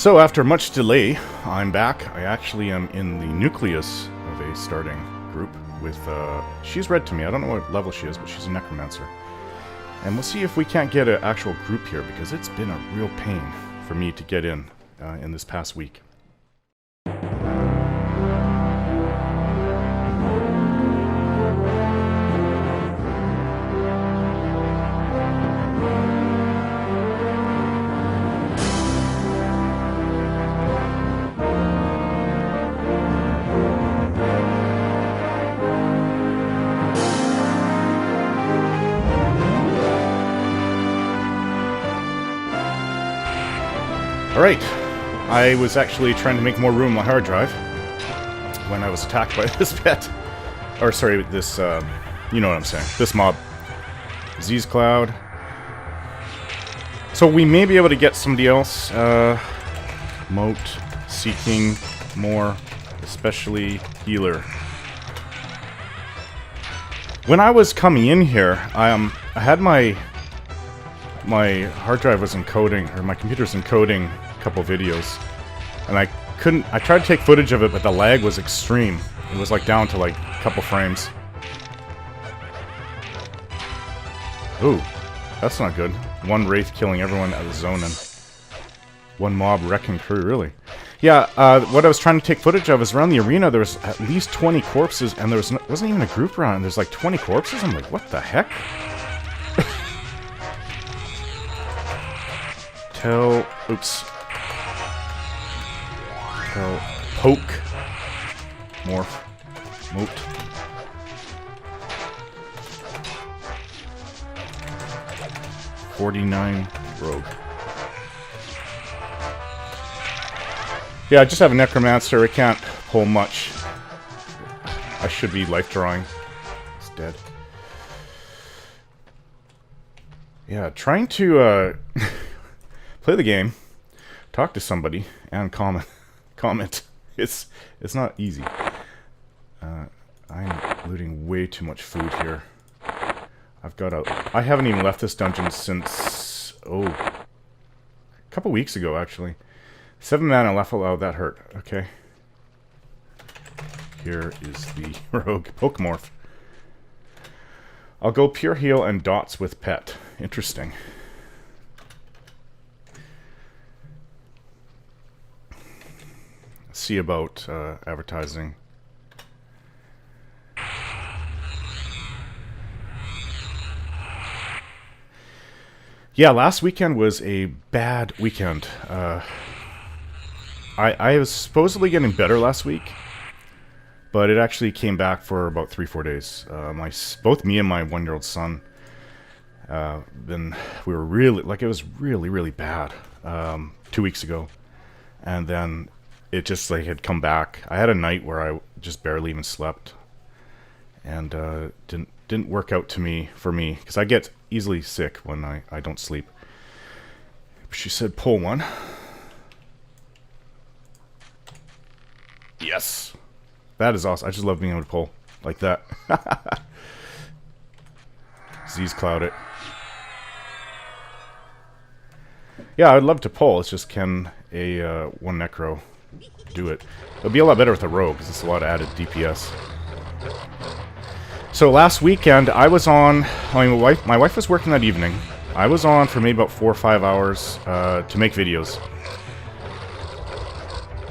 So after much delay, I'm back. I actually am in the nucleus of a starting group with, she's read to me. I don't know what level she is, but she's a necromancer. And we'll see if we can't get an actual group here, because it's been a real pain for me to get in this past week. Alright, I was actually trying to make more room on my hard drive when I was attacked by this pet. Or sorry, this, you know what I'm saying, this mob. Z's Cloud. So we may be able to get somebody else. Moat, seeking more, especially healer. When I was coming in here, I had my hard drive was encoding, or my computer was encoding a couple videos, and I tried to take footage of it, but the lag was extreme. It was like down to like a couple frames. Ooh, that's not good. One wraith killing everyone at the zone, and one mob wrecking crew, really. Yeah, what I was trying to take footage of is around the arena there was at least 20 corpses, and there wasn't even a group around, and there's like 20 corpses? I'm like, what the heck? Poke. Morph. Moat. $49 rogue. Yeah, I just have a necromancer. I can't pull much. I should be life drawing. It's dead. Yeah, trying to play the game, talk to somebody, and comment. It's not easy. I'm looting way too much food here. I haven't even left this dungeon since, a couple weeks ago, actually. 7 mana left. Oh, that hurt. Okay. Here is the rogue Pokemorph. I'll go pure heal and dots with pet. Interesting. See about advertising. Yeah, last weekend was a bad weekend. I was supposedly getting better last week, but it actually came back for about 3-4 days. Both me and my 1-year-old son, we were really, like, it was really, really bad 2 weeks ago, and then it just like had come back. I had a night where I just barely even slept, and didn't work out for me because I get easily sick when I don't sleep. She said pull one. Yes, that is awesome. I just love being able to pull like that. Z's Cloud it. Yeah, I'd love to pull. It's just can a one necro do it. It'll be a lot better with a rogue because it's a lot of added DPS. So last weekend I was on. My wife was working that evening. I was on for maybe about 4 or 5 hours to make videos,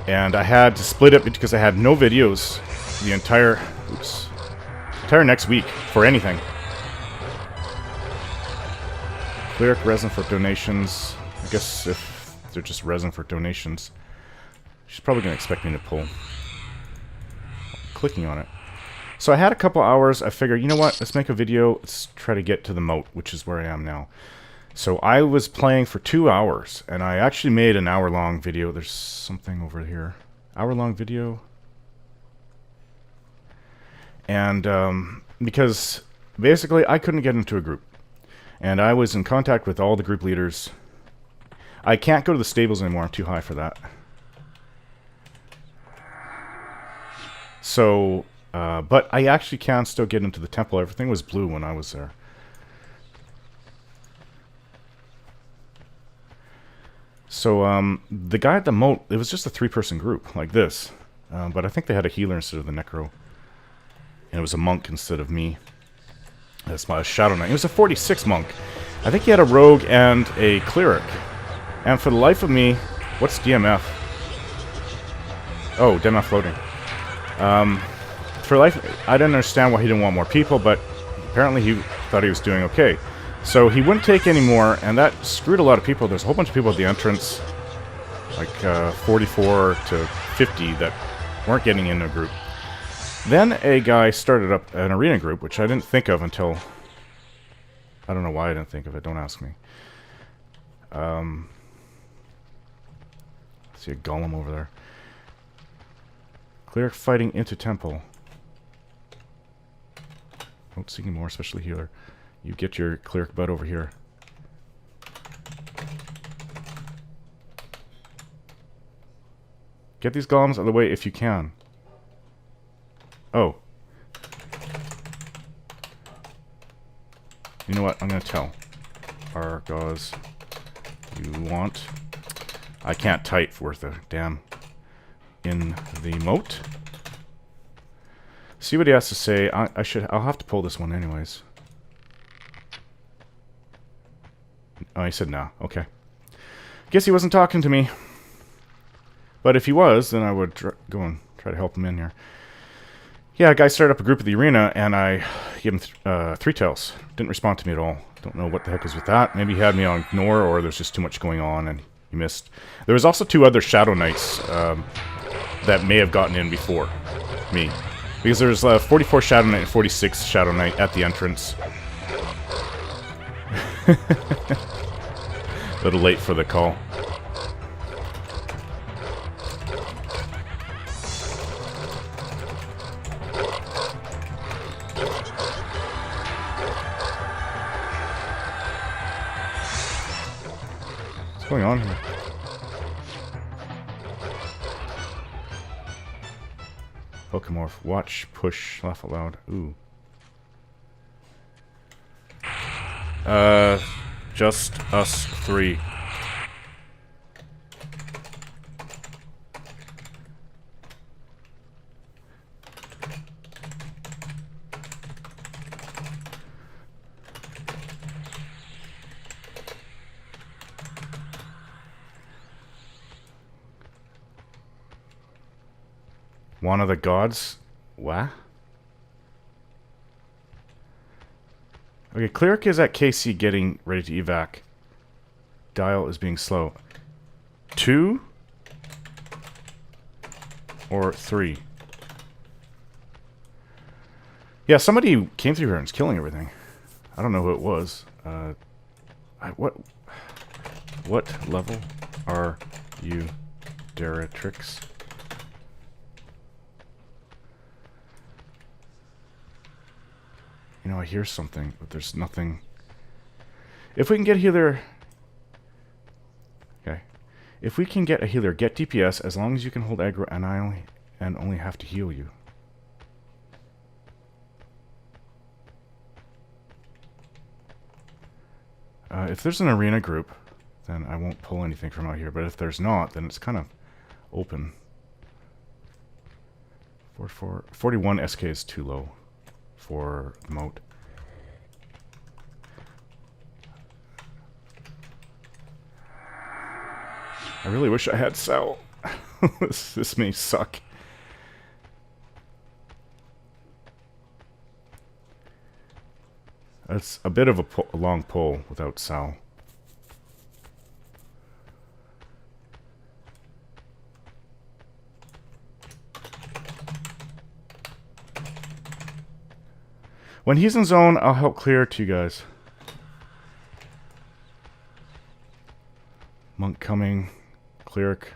and I had to split it because I had no videos the entire next week for anything. Cleric resin for donations. I guess if they're just resin for donations. She's probably going to expect me to pull. Clicking on it. So I had a couple hours. I figured, you know what? Let's make a video. Let's try to get to the moat, which is where I am now. So I was playing for 2 hours, and I actually made an hour-long video. There's something over here. Hour-long video. And because basically I couldn't get into a group. And I was in contact with all the group leaders. I can't go to the stables anymore. I'm too high for that. So, but I actually can still get into the temple. Everything was blue when I was there. So, the guy at the moat, it was just a 3-person group, like this. But I think they had a healer instead of the necro. And it was a monk instead of me. That's my Shadow Knight. It was a 46 monk. I think he had a rogue and a cleric. And for the life of me, what's DMF? Oh, DMF floating. For life, I didn't understand why he didn't want more people, but apparently he thought he was doing okay. So he wouldn't take any more, and that screwed a lot of people. There's a whole bunch of people at the entrance, like 44 to 50, that weren't getting in a group. Then a guy started up an arena group, which I didn't think of until... I don't know why I didn't think of it, don't ask me. See a golem over there. Cleric fighting into temple. Don't seek more, especially healer. You get your cleric butt over here. Get these golems out of the way if you can. Oh. You know what? I'm gonna tell. Argos, you want... I can't type worth a damn. In the moat. See what he has to say. I'll have to pull this one anyways. Oh, he said no. Okay. Guess he wasn't talking to me. But if he was, then I would go and try to help him in here. Yeah, a guy started up a group at the arena, and I gave him 3 tails. Didn't respond to me at all. Don't know what the heck was with that. Maybe he had me on ignore, or there's just too much going on, and he missed. There was also 2 other Shadow Knights that may have gotten in before me. Because there's 44 Shadow Knight and 46 Shadow Knight at the entrance. A little late for the call. What's going on here? Pokemorph. Watch, push, laugh out loud. Ooh. Just us 3. One of the gods? What? Okay, Cleric is at KC getting ready to evac. Dial is being slow. 2? Or 3? Yeah, somebody came through here and is killing everything. I don't know who it was. What level are you, Deratrix? You know, I hear something, but there's nothing. If we can get a healer... Okay. If we can get a healer, get DPS as long as you can hold aggro and only have to heal you. If there's an arena group, then I won't pull anything from out here. But if there's not, then it's kind of open. 41 SK is too low for Moat. I really wish I had Sal. This may suck. It's a bit of a long pull without Sal. When he's in zone, I'll help clear to you guys. Monk coming. Cleric.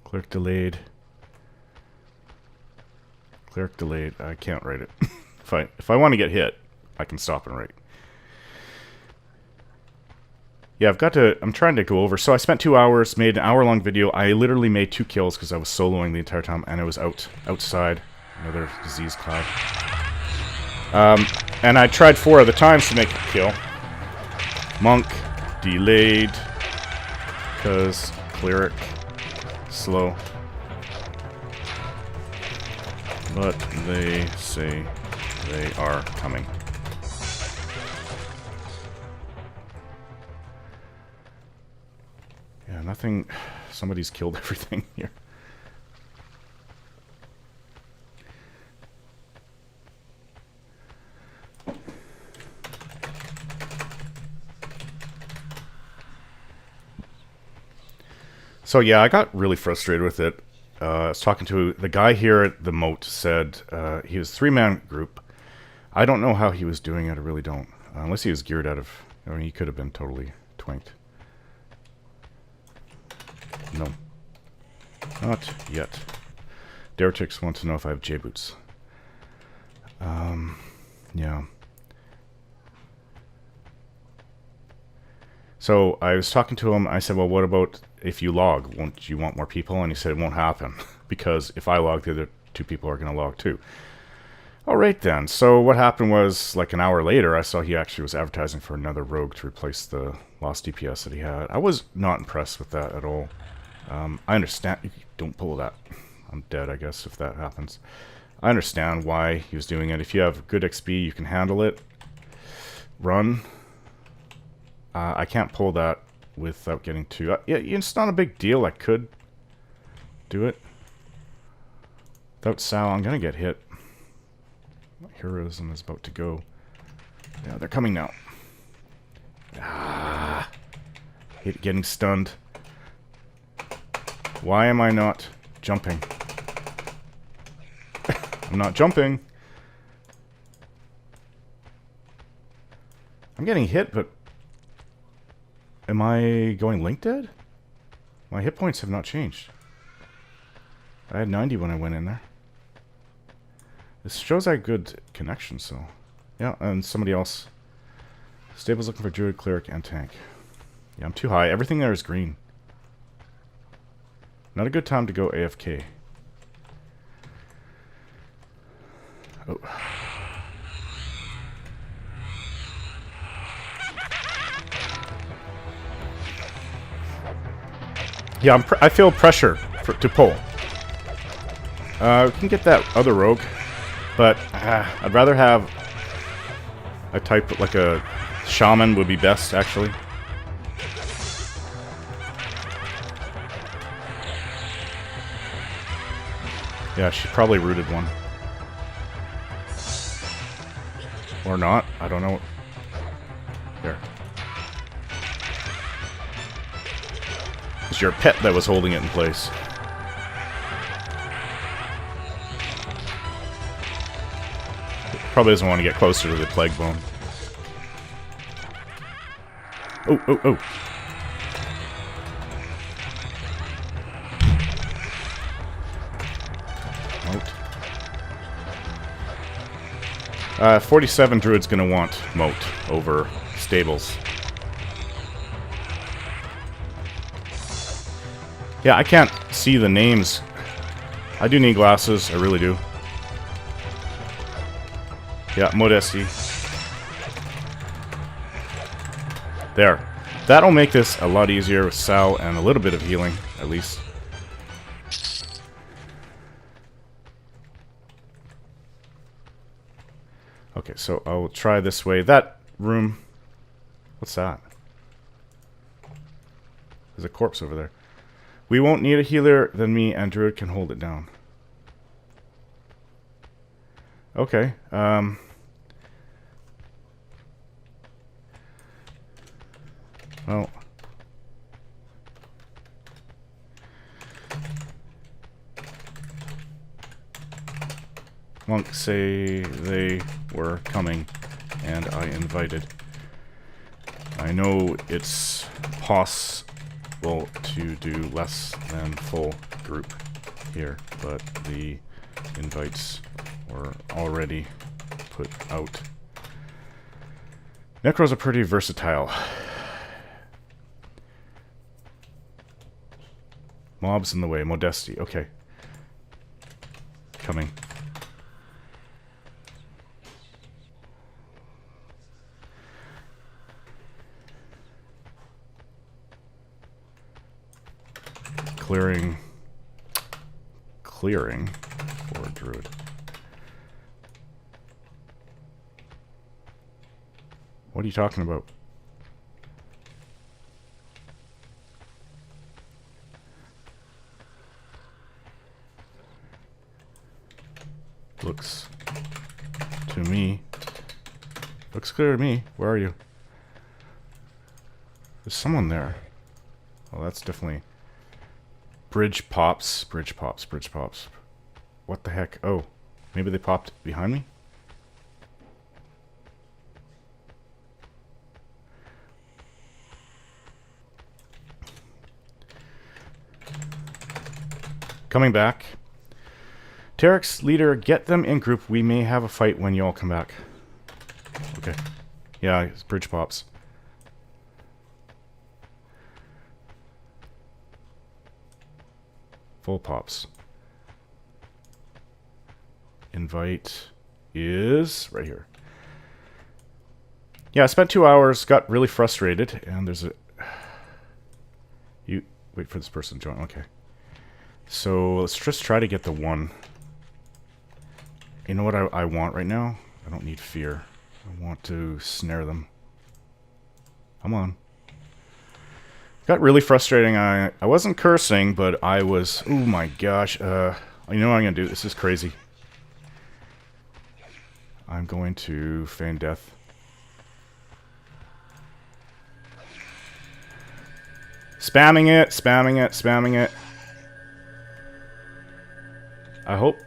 Cleric delayed. Cleric delayed. I can't write it. If I want to get hit, I can stop and write. Yeah, I'm trying to go over. So I spent 2 hours, made an hour-long video. I literally made 2 kills because I was soloing the entire time, and it was outside. Another disease cloud. And I tried 4 other times to make a kill. Monk, delayed, because cleric slow. But they say they are coming. Yeah, nothing. Somebody's killed everything here. So yeah, I got really frustrated with it. I was talking to the guy here at the Moat. Said he was 3-man group. I don't know how he was doing it. I really don't. Unless he was geared out of... I mean, he could have been totally twinked. No. Not yet. Deretix wants to know if I have J-boots. Yeah. So I was talking to him. I said, well, what about if you log? Won't you want more people? And he said it won't happen. Because if I log, the other 2 people are going to log too. All right then. So what happened was, like an hour later, I saw he actually was advertising for another rogue to replace the lost DPS that he had. I was not impressed with that at all. I understand. Don't pull that. I'm dead, I guess, if that happens. I understand why he was doing it. If you have good XP, you can handle it. Run. I can't pull that without getting too... yeah, it's not a big deal. I could do it. Without Sal, I'm going to get hit. My heroism is about to go. Yeah, they're coming now. Ah, hate getting stunned. Why am I not jumping? I'm not jumping. I'm getting hit, but... am I going link dead? My hit points have not changed. I had 90 when I went in there. This shows I had good connection, so... yeah, and somebody else. Stable's looking for druid, cleric, and tank. Yeah, I'm too high. Everything there is green. Not a good time to go AFK. Oh. Yeah, I feel pressure to pull. We can get that other rogue, but I'd rather have a type like a shaman would be best, actually. Yeah, she probably rooted one. Or not, I don't know. There. It's your pet that was holding it in place. Probably doesn't want to get closer to the plague bone. Oh, oh, oh. Moat. 47 druid's gonna want Moat over stables. Yeah, I can't see the names. I do need glasses, I really do. Yeah, Modesty. There. That'll make this a lot easier with Sal and a little bit of healing, at least. Okay, so I'll try this way. That room... what's that? There's a corpse over there. We won't need a healer, then me and Druid can hold it down. Okay, well... monks say they were coming, and I invited. I know it's possible to do less than full group here, but the invites were already put out. Necros are pretty versatile. Mobs in the way. Modesty. Okay. Coming. clearing for druid. What are you talking about? Looks to me. Looks clear to me. Where are you? There's someone there. Well, that's definitely... Bridge pops. Bridge pops. Bridge pops. What the heck? Oh. Maybe they popped behind me? Coming back. Tarek's leader, get them in group. We may have a fight when you all come back. Okay. Yeah, it's bridge pops. Full pops. Invite is right here. Yeah, I spent 2 hours, got really frustrated, and there's a... You wait for this person to join. Okay. So let's just try to get the one. You know what I want right now? I don't need fear. I want to snare them. Come on. Got really frustrating. I wasn't cursing, but I was... Oh my gosh. You know what I'm going to do? This is crazy. I'm going to feign death. Spamming it, spamming it, spamming it. I hope...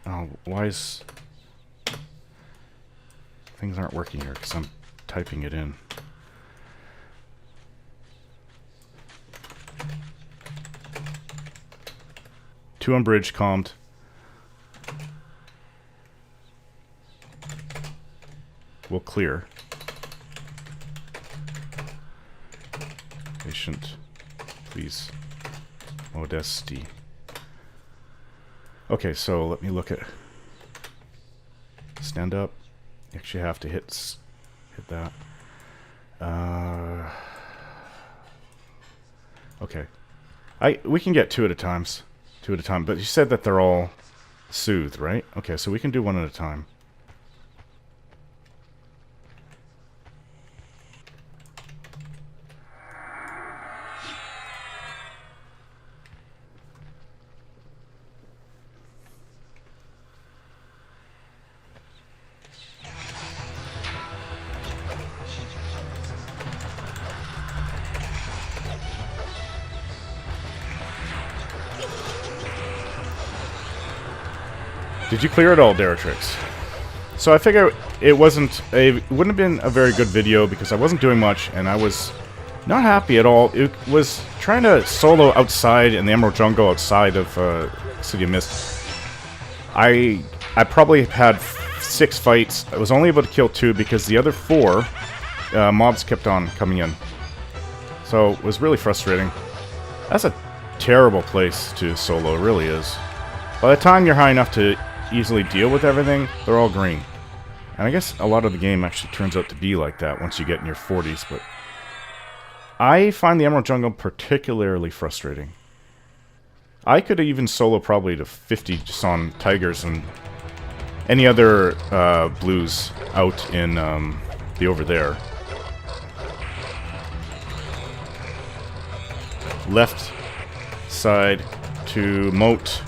Oh, why is... Things aren't working here because I'm typing it in. Two on bridge, calmed. We'll clear. Patient, please. Modesty. Okay, so let me look at... Stand up. You actually have to hit that. Okay. We can get two at a time. Two at a time. But you said that they're all soothed, right? Okay, so we can do one at a time. Did you clear it all, Deratrix? So I figure it wouldn't have been a very good video because I wasn't doing much and I was not happy at all. It was trying to solo outside in the Emerald Jungle outside of City of Mist. I probably had 6 fights. I was only able to kill 2 because the other 4 mobs kept on coming in. So it was really frustrating. That's a terrible place to solo, it really is. By the time you're high enough to easily deal with everything, they're all green. And I guess a lot of the game actually turns out to be like that once you get in your 40s, but I find the Emerald Jungle particularly frustrating. I could even solo probably to 50 just on Tigers and any other blues out in the over there. Left side to Moat.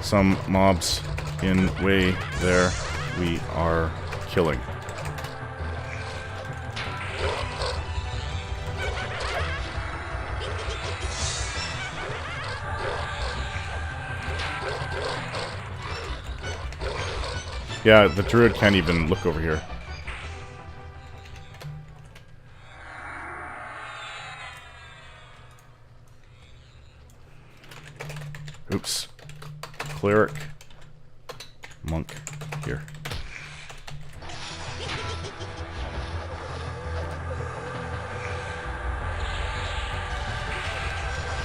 Some mobs in way there. We are killing. Yeah, the druid can't even look over here. Oops. Cleric. Monk. Here.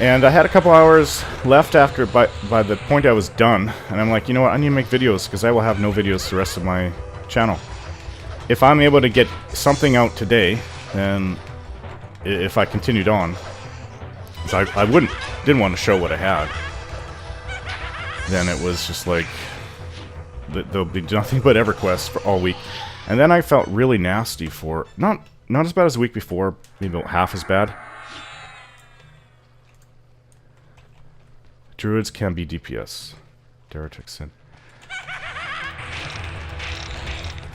And I had a couple hours left after by the point I was done, and I'm like, you know what, I need to make videos because I will have no videos the rest of my channel. If I'm able to get something out today, And if I continued on, so I didn't want to show what I had, then it was just like there'll be nothing but EverQuest for all week. And then I felt really nasty for not as bad as the week before, maybe about half as bad. Druids can be DPS. Deretic said.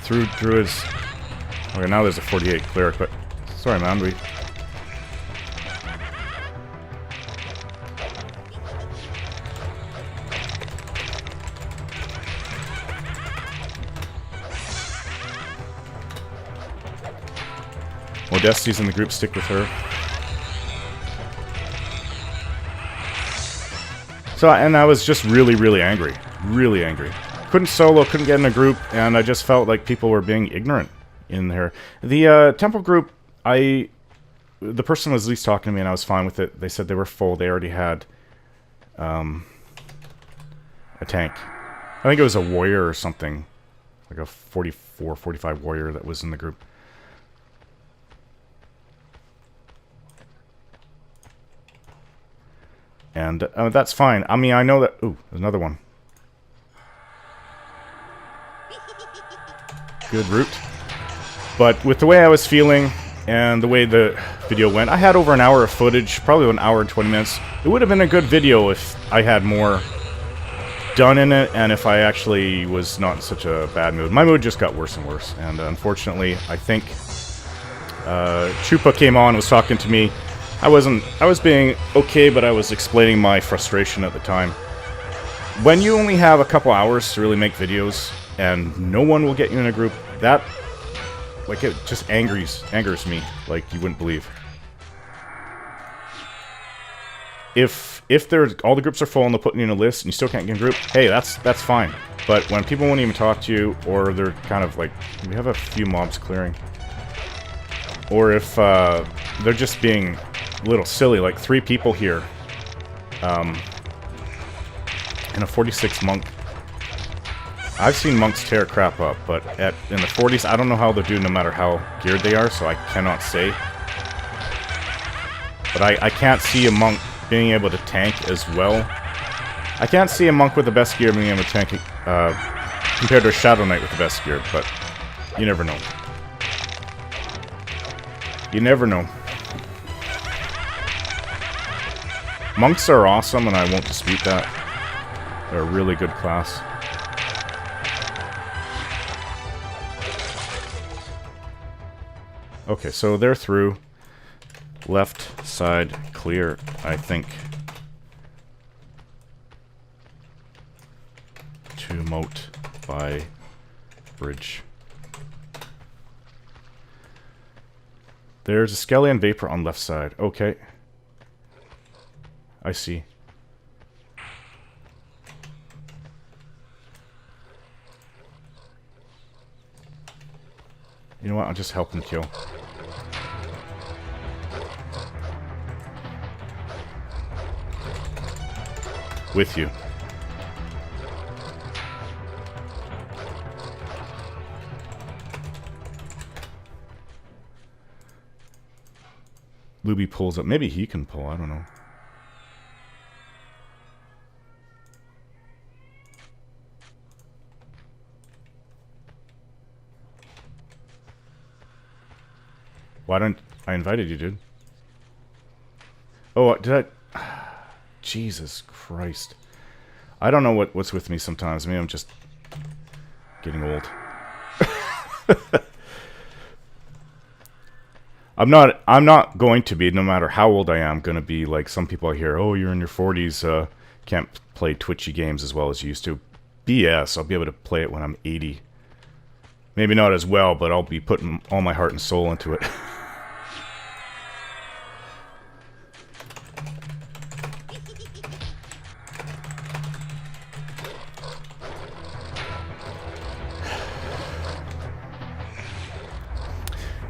Through Druids. Okay, now there's a 48 cleric, but sorry, man. Modesty's in the group, stick with her. So, and I was just really, really angry. Really angry. Couldn't solo, couldn't get in a group, and I just felt like people were being ignorant in there. The temple group, the person was at least talking to me and I was fine with it. They said they were full. They already had a tank. I think it was a warrior or something. Like a 44, 45 warrior that was in the group. And that's fine. I mean, I know that... Ooh, there's another one. Good route. But with the way I was feeling and the way the video went, I had over an hour of footage, probably an hour and 20 minutes. It would have been a good video if I had more done in it and if I actually was not in such a bad mood. My mood just got worse and worse. And unfortunately, I think Chupa came on and was talking to me. I was being okay, but I was explaining my frustration at the time. When you only have a couple hours to really make videos and no one will get you in a group, that, like, it just angers me like you wouldn't believe. If there's all the groups are full and they're putting you in a list and you still can't get in a group, hey, that's fine. But when people won't even talk to you, or they're kind of like, we have a few mobs clearing, or if they're just being a little silly, like 3 people here, and a 46 monk. I've seen monks tear crap up, but in the 40s, I don't know how they're doing no matter how geared they are, so I cannot say. But I can't see a monk being able to tank as well. I can't see a monk with the best gear being able to tank compared to a Shadow Knight with the best gear, but you never know. You never know. Monks are awesome, and I won't dispute that. They're a really good class. Okay, so they're through. Left side clear, I think. To Moat by bridge. There's a Skellion Vapor on left side. Okay. I see. You know what? I'll just help him kill. With you. Luby pulls up. Maybe he can pull. I don't know. Why don't... I invited you, dude. Oh, did I... Jesus Christ. I don't know what's with me sometimes. Maybe I'm just getting old. I'm not going to be, no matter how old I am, going to be like some people I hear, oh, you're in your 40s, can't play twitchy games as well as you used to. BS. I'll be able to play it when I'm 80. Maybe not as well, but I'll be putting all my heart and soul into it.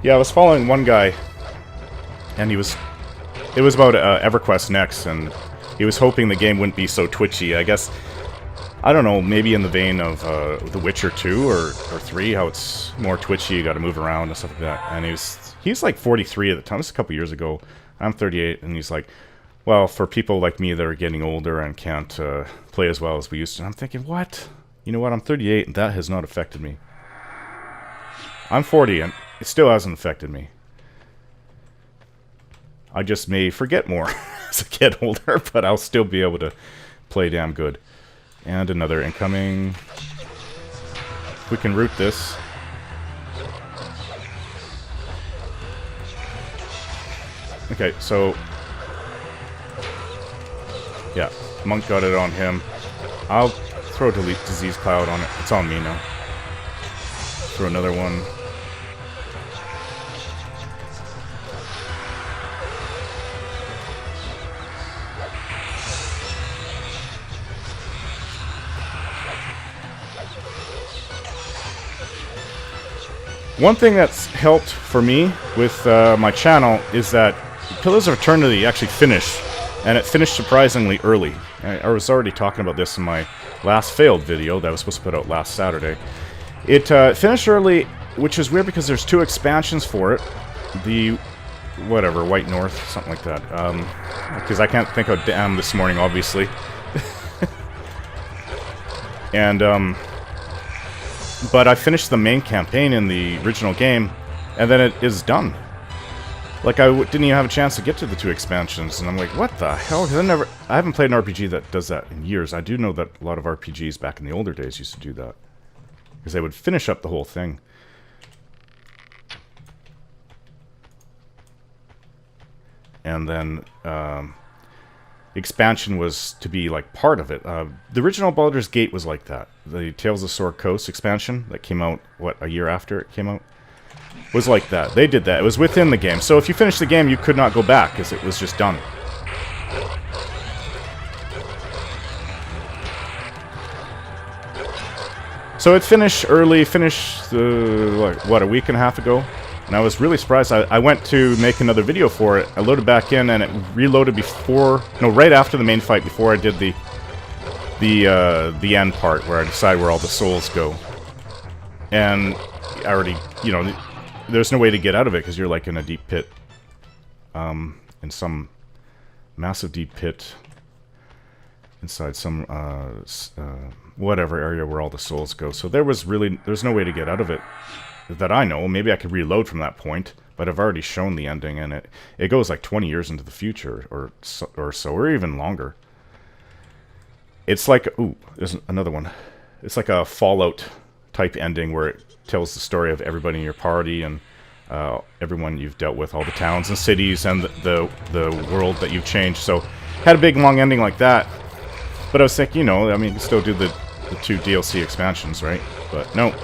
Yeah, I was following one guy, and it was about EverQuest next, and he was hoping the game wouldn't be so twitchy. I guess, I don't know, maybe in the vein of The Witcher 2 or 3, how it's more twitchy, you gotta move around and stuff like that. And he was He's like 43 at the time. This is a couple years ago. I'm 38, and he's like, well, for people like me that are getting older and can't play as well as we used to. And I'm thinking, what? You know what? I'm 38, and that has not affected me. I'm 40, and it still hasn't affected me. I just may forget more as I get older, but I'll still be able to play damn good. And another incoming. We can root this. Okay, so... yeah, Monk got it on him. I'll throw Delete Disease Cloud on it. It's on me now. Throw another one. One thing that's helped for me with my channel is that Pillars of Eternity actually finished, and it finished surprisingly early. I was already talking about this in my last failed video that I was supposed to put out last Saturday. It finished early, which is weird because there's 2 expansions for it. The, whatever, White North, something like that. Because I can't think of damn this morning, obviously. And, but I finished the main campaign in the original game, and then it is done. Like, I didn't even have a chance to get to the 2 expansions, and I'm like, what the hell? 'Cause I haven't played an RPG that does that in years. I do know that a lot of RPGs back in the older days used to do that. Because they would finish up the whole thing. And then, the expansion was to be, like, part of it. The original Baldur's Gate was like that. The Tales of Sword Coast expansion that came out, what, a year after it came out? Was like that. They did that. It was within the game. So if you finished the game, you could not go back, because it was just done. So it finished early, what, a week and a half ago? And I was really surprised. I went to make another video for it. I loaded back in, and it reloaded before... no, right after the main fight, before I did the end part, where I decide where all the souls go. And I already, you know... there's no way to get out of it, because you're, like, in a deep pit. In some massive deep pit. Inside some, whatever area where all the souls go. So there's no way to get out of it. That I know. Maybe I could reload from that point, but I've already shown the ending, and it goes, like, 20 years into the future, or so, or even longer. It's like, ooh, there's another one. It's like a Fallout-type ending, where it tells the story of everybody in your party and everyone you've dealt with, all the towns and cities and the world that you've changed. So, had a big long ending like that. But I was thinking, you know, I mean, you can still do the 2 DLC expansions, right? But no,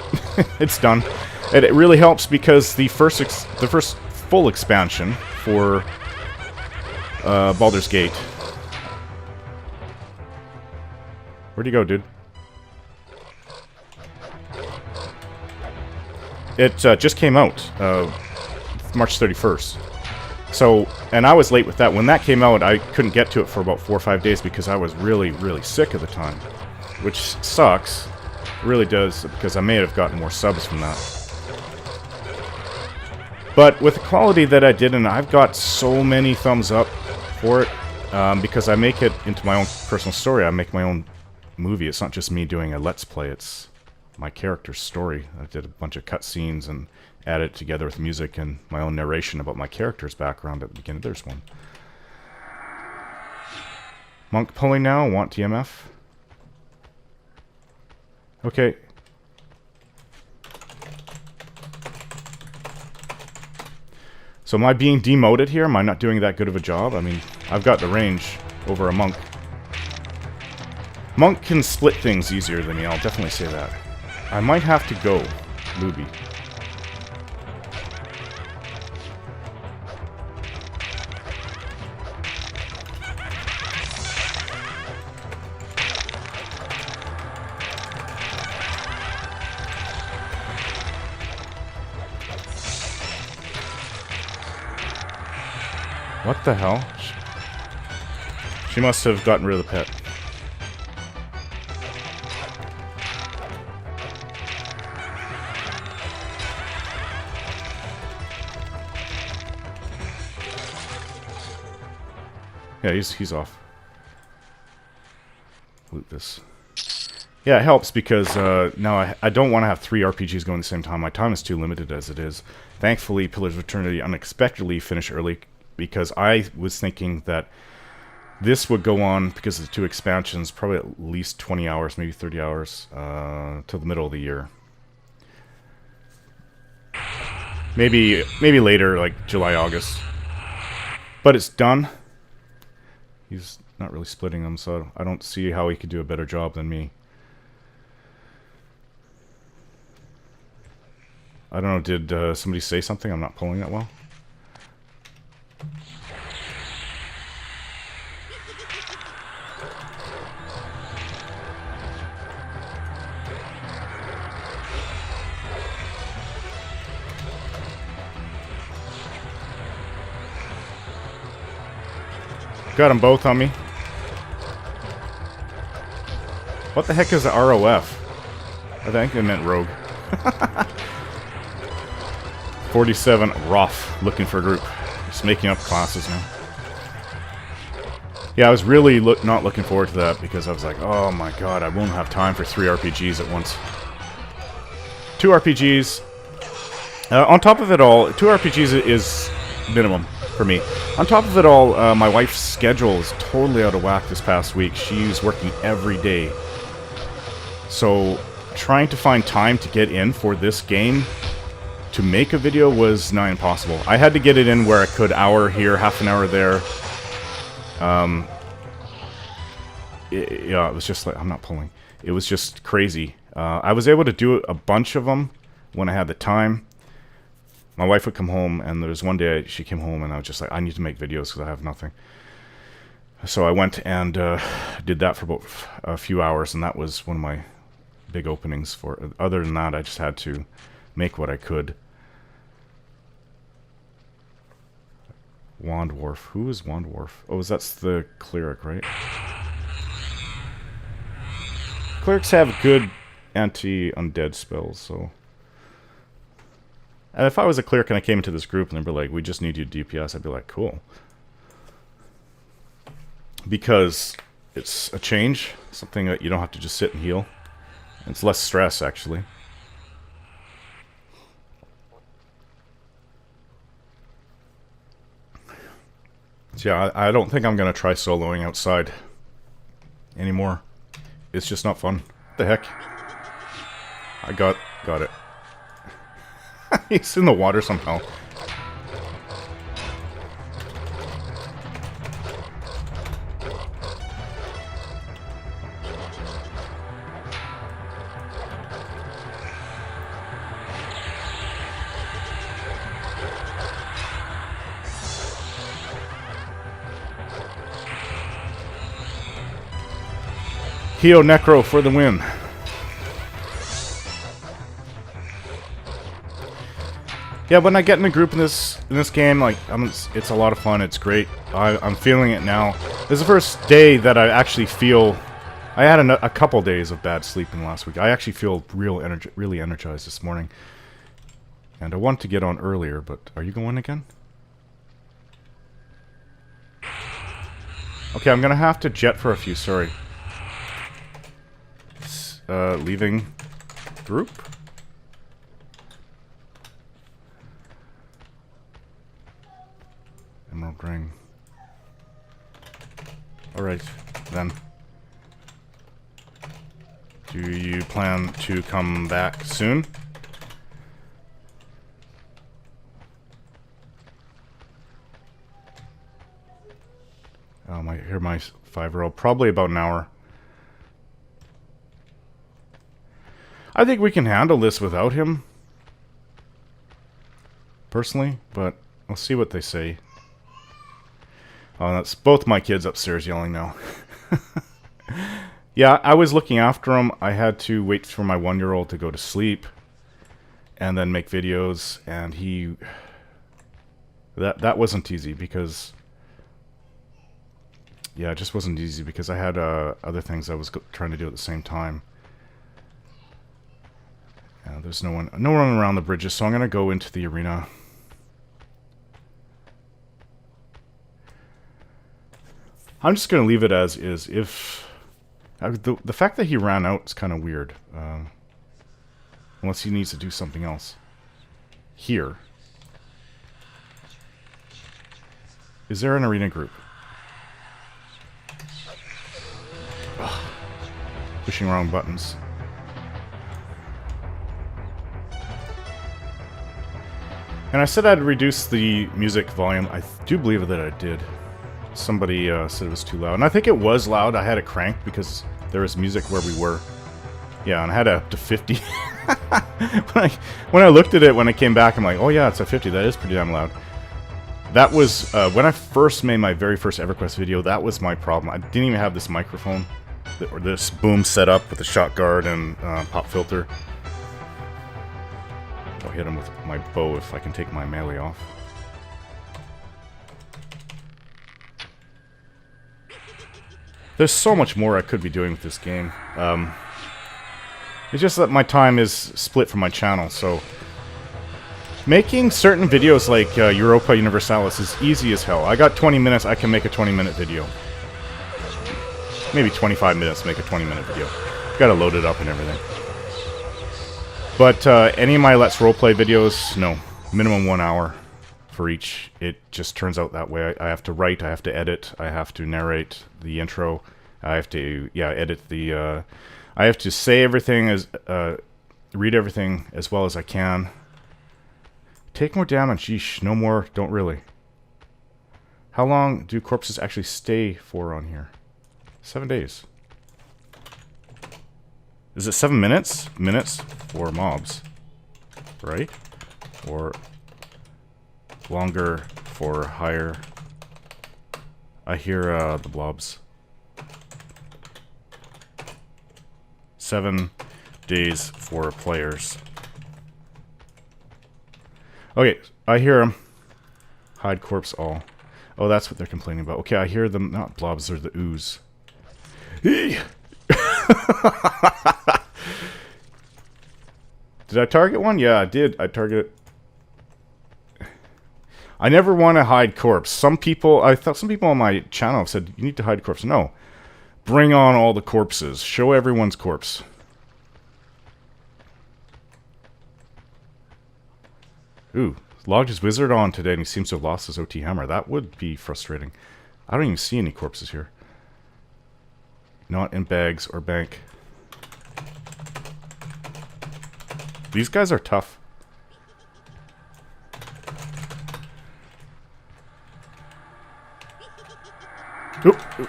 it's done. And it really helps because the first full expansion for Baldur's Gate. Where'd you go, dude? It just came out, March 31st. So, and I was late with that. When that came out, I couldn't get to it for about 4 or 5 days because I was really, really sick at the time. Which sucks. It really does, because I may have gotten more subs from that. But with the quality that I did, and I've got so many thumbs up for it, because I make it into my own personal story. I make my own movie. It's not just me doing a Let's Play. It's my character's story. I did a bunch of cutscenes and added it together with music and my own narration about my character's background at the beginning. There's one. Monk pulling now. Want TMF? Okay. So am I being demoted here? Am I not doing that good of a job? I mean, I've got the range over a monk. Monk can split things easier than me, I'll definitely say that. I might have to go, Luby. What the hell? She must have gotten rid of the pet. Yeah, he's off. Loot this. Yeah, it helps because now I don't want to have 3 RPGs going at the same time. My time is too limited as it is. Thankfully, Pillars of Eternity unexpectedly finished early because I was thinking that this would go on, because of the 2 expansions, probably at least 20 hours, maybe 30 hours, till the middle of the year. Maybe later, like July, August. But it's done. He's not really splitting them, so I don't see how he could do a better job than me. I don't know, did somebody say something? I'm not pulling that well. Got them both on me. What the heck is the ROF? I think it meant rogue. 47 rough, looking for a group. Just making up classes now. Yeah, I was really not looking forward to that because I was like, oh my god, I won't have time for 3 RPGs at once. 2 RPGs. On top of it all, 2 RPGs is minimum for me. On top of it all, my wife's schedule is totally out of whack this past week. She's working every day. So, trying to find time to get in for this game to make a video was nigh impossible. I had to get it in where I could, hour here, half an hour there. Yeah, it was just like, I'm not pulling. It was just crazy. I was able to do a bunch of them when I had the time. My wife would come home, and there was one day she came home, and I was just like, I need to make videos because I have nothing. So I went and did that for about a few hours, and that was one of my big openings for. Other than that, I just had to make what I could. Wandwarf. Who is Wandwarf? Oh, that's the cleric, right? Clerics have good anti-undead spells, so... And if I was a cleric and I came into this group and they'd be like, we just need you DPS, I'd be like, cool. Because it's a change, something that you don't have to just sit and heal. It's less stress, actually. So yeah, I don't think I'm going to try soloing outside anymore. It's just not fun. What the heck? I got it. He's in the water somehow. Heo Necro for the win. Yeah, when I get in a group in this game, like it's a lot of fun. It's great. I'm feeling it now. This is the first day that I actually feel. I had a couple days of bad sleeping last week. I actually feel really energized this morning. And I want to get on earlier, but are you going again? Okay, I'm gonna have to jet for a few. Sorry. Leaving group. Emerald ring. Alright, then. Do you plan to come back soon? I hear my 5-year-old. Probably about an hour. I think we can handle this without him. Personally, but I'll see what they say. Oh, that's both my kids upstairs yelling now. Yeah, I was looking after them. I had to wait for my 1-year-old to go to sleep and then make videos, and he... That wasn't easy because... Yeah, it just wasn't easy because I had other things I was trying to do at the same time. There's no one around the bridges, so I'm going to go into the arena. I'm just going to leave it as is. If the fact that he ran out is kind of weird. Unless he needs to do something else. Here. Is there an arena group? Ugh. Pushing wrong buttons. And I said I'd reduce the music volume. I do believe that I did. Somebody said it was too loud. And I think it was loud. I had it cranked because there was music where we were. Yeah, and I had it up to 50. when I looked at it, when I came back, I'm like, oh yeah, it's a 50. That is pretty damn loud. That was, when I first made my very first EverQuest video, that was my problem. I didn't even have this microphone, or this boom set up with a shot guard and pop filter. I'll hit him with my bow if I can take my melee off. There's so much more I could be doing with this game. It's just that my time is split from my channel, so making certain videos like Europa Universalis is easy as hell. I got 20 minutes, I can make a 20-minute video. Maybe 25 minutes to make a 20-minute video. Gotta load it up and everything. But any of my Let's Roleplay videos, no. Minimum 1 hour for each. It just turns out that way. I have to write, I have to edit, I have to narrate the intro, I have to, edit the... I have to say everything, read everything as well as I can. Take more damage, yeesh, no more, don't really. How long do corpses actually stay for on here? 7 days. Is it 7 minutes? Minutes for mobs, right? Or longer for higher. I hear the blobs. 7 days for players. Okay, I hear them. Hide corpse all. Oh, that's what they're complaining about. Okay, I hear them. Not blobs, they're the ooze. Did I target one? Yeah, I did. I targeted. I never want to hide corpse. Some people, I thought some people on my channel have said, you need to hide corpse. No. Bring on all the corpses. Show everyone's corpse. Ooh, logged his wizard on today and he seems to have lost his OT hammer. That would be frustrating. I don't even see any corpses here. Not in bags or bank. These guys are tough. Ooh, ooh.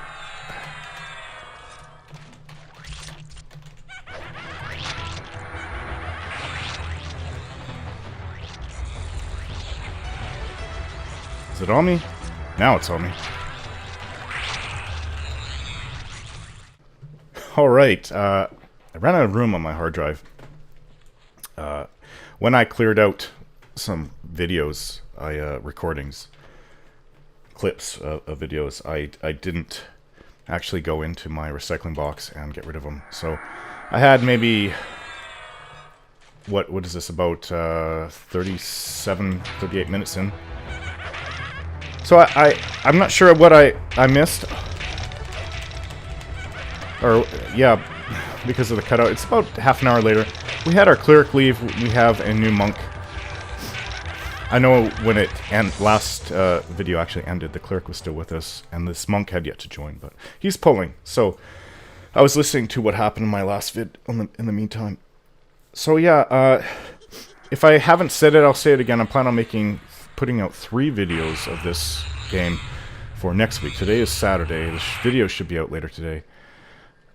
Is it on me? Now it's on me. Alright, I ran out of room on my hard drive. When I cleared out some videos, recordings, clips of videos, I didn't actually go into my recycling box and get rid of them. So I had maybe, what is this, about 37, 38 minutes in. So I'm not sure what I missed. Or, yeah, because of the cutout. It's about half an hour later. We had our cleric leave. We have a new monk. I know when it last video actually ended, the cleric was still with us, and this monk had yet to join, but he's pulling. So I was listening to what happened in my last vid in the meantime. So yeah, if I haven't said it, I'll say it again. I'm planning on putting out 3 videos of this game for next week. Today is Saturday. This video should be out later today.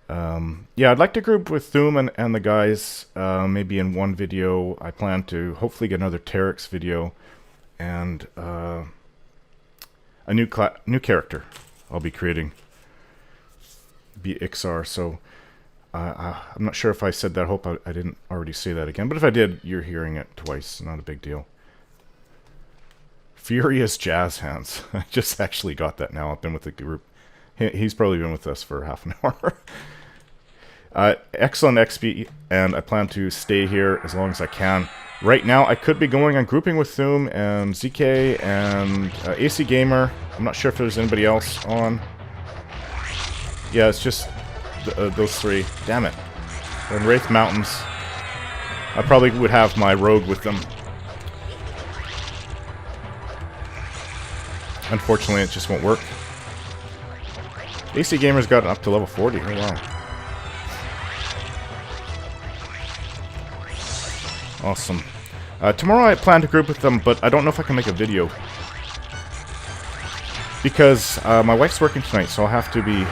Yeah, I'd like to group with Thum and the guys, maybe in one video. I plan to hopefully get another Terex video and a new character I'll be creating. Be Iksar, so I'm not sure if I said that. I hope I didn't already say that again, but if I did, you're hearing it twice. Not a big deal. Furious Jazz Hands. I just actually got that now. I've been with the group. He's probably been with us for half an hour. Excellent XP, and I plan to stay here as long as I can. Right now, I could be going on grouping with Thum and ZK and AC Gamer. I'm not sure if there's anybody else on. Yeah, it's just those three. Damn it. And Wraith Mountains. I probably would have my rogue with them. Unfortunately, it just won't work. AC Gamer's got up to level 40. Oh, wow. Awesome. Tomorrow I plan to group with them, but I don't know if I can make a video. Because my wife's working tonight, so I'll have to be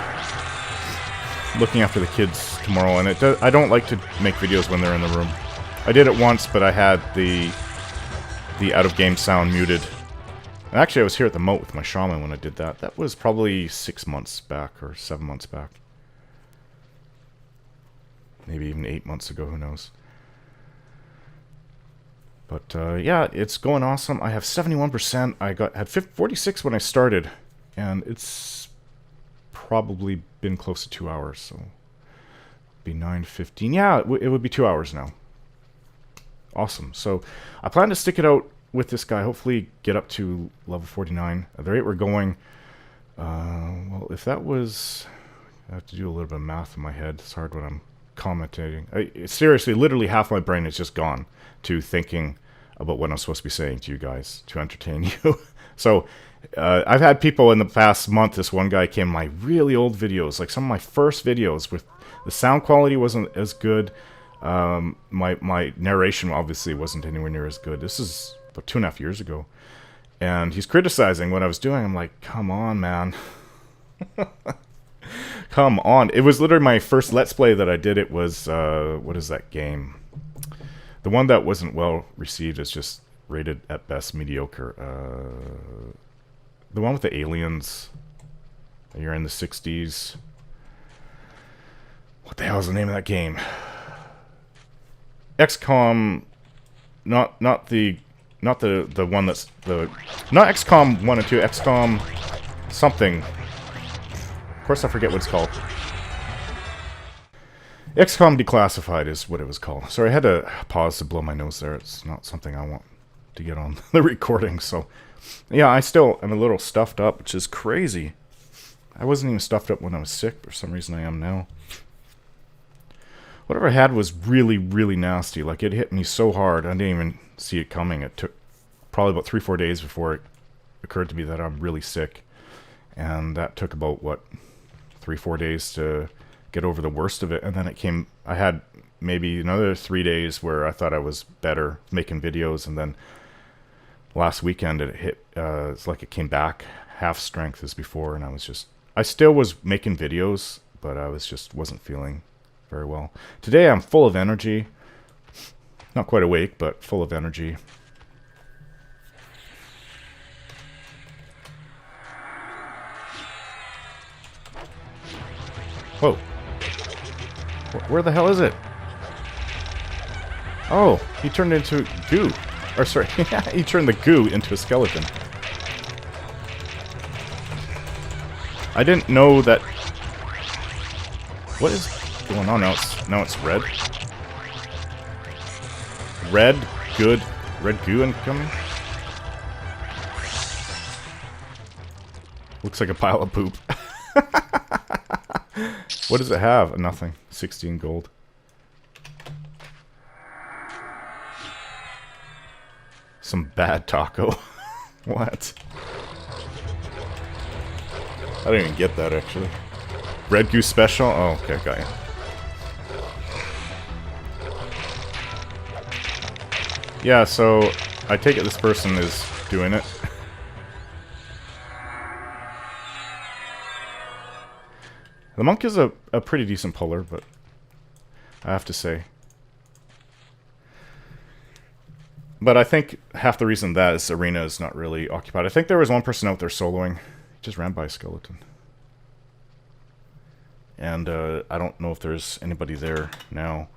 looking after the kids tomorrow. And I don't like to make videos when they're in the room. I did it once, but I had the out-of-game sound muted. And actually, I was here at the Moat with my shaman when I did that. That was probably 6 months back, or 7 months back. Maybe even 8 months ago, who knows. But, yeah, it's going awesome. I have 71%. I had 46 when I started. And it's probably been close to 2 hours, so... It'd be 9:15. Yeah, it would be 2 hours now. Awesome. So, I plan to stick it out with this guy. Hopefully get up to level 49. At the rate we're going... well, if that was... I have to do a little bit of math in my head. It's hard when I'm commentating. Seriously, literally half my brain is just gone to thinking about what I'm supposed to be saying to you guys to entertain you. So, I've had people in the past month, this one guy came my really old videos, like some of my first videos with the sound quality wasn't as good. My narration obviously wasn't anywhere near as good. This is about 2.5 years ago. And he's criticizing what I was doing. I'm like, come on, man. Come on. It was literally my first Let's Play that I did. It was, what is that game? The one that wasn't well received is just rated at best mediocre. The one with the aliens. You're in the 60s. What the hell is the name of that game? XCOM, not the one that's not XCOM 1 and 2, XCOM something. Of course I forget what it's called. XCOM Declassified is what it was called. Sorry, I had to pause to blow my nose there. It's not something I want to get on the recording, so... Yeah, I still am a little stuffed up, which is crazy. I wasn't even stuffed up when I was sick. For some reason I am now. Whatever I had was really, really nasty. Like, it hit me so hard, I didn't even see it coming. It took probably about 3-4 days before it occurred to me that I'm really sick. And that took about, what, 3-4 days to get over the worst of it. And then it came, I had maybe another 3 days where I thought I was better making videos. And then last weekend it hit, it's like it came back half strength as before. And I still was making videos, but I wasn't feeling very well. Today I'm full of energy. Not quite awake, but full of energy. Whoa. Where the hell is it? Oh, he turned into goo. Or sorry, he turned the goo into a skeleton. I didn't know that... What is going on now? Now it's red. Red goo incoming. Looks like a pile of poop. What does it have? Nothing. 16 gold. Some bad taco. What? I didn't even get that actually. Red Goose Special? Oh, okay, got you. Yeah, so I take it this person is doing it. The monk is a pretty decent puller, but I have to say. But I think half the reason that this arena is not really occupied. I think there was one person out there soloing. He just ran by a skeleton. And I don't know if there's anybody there now.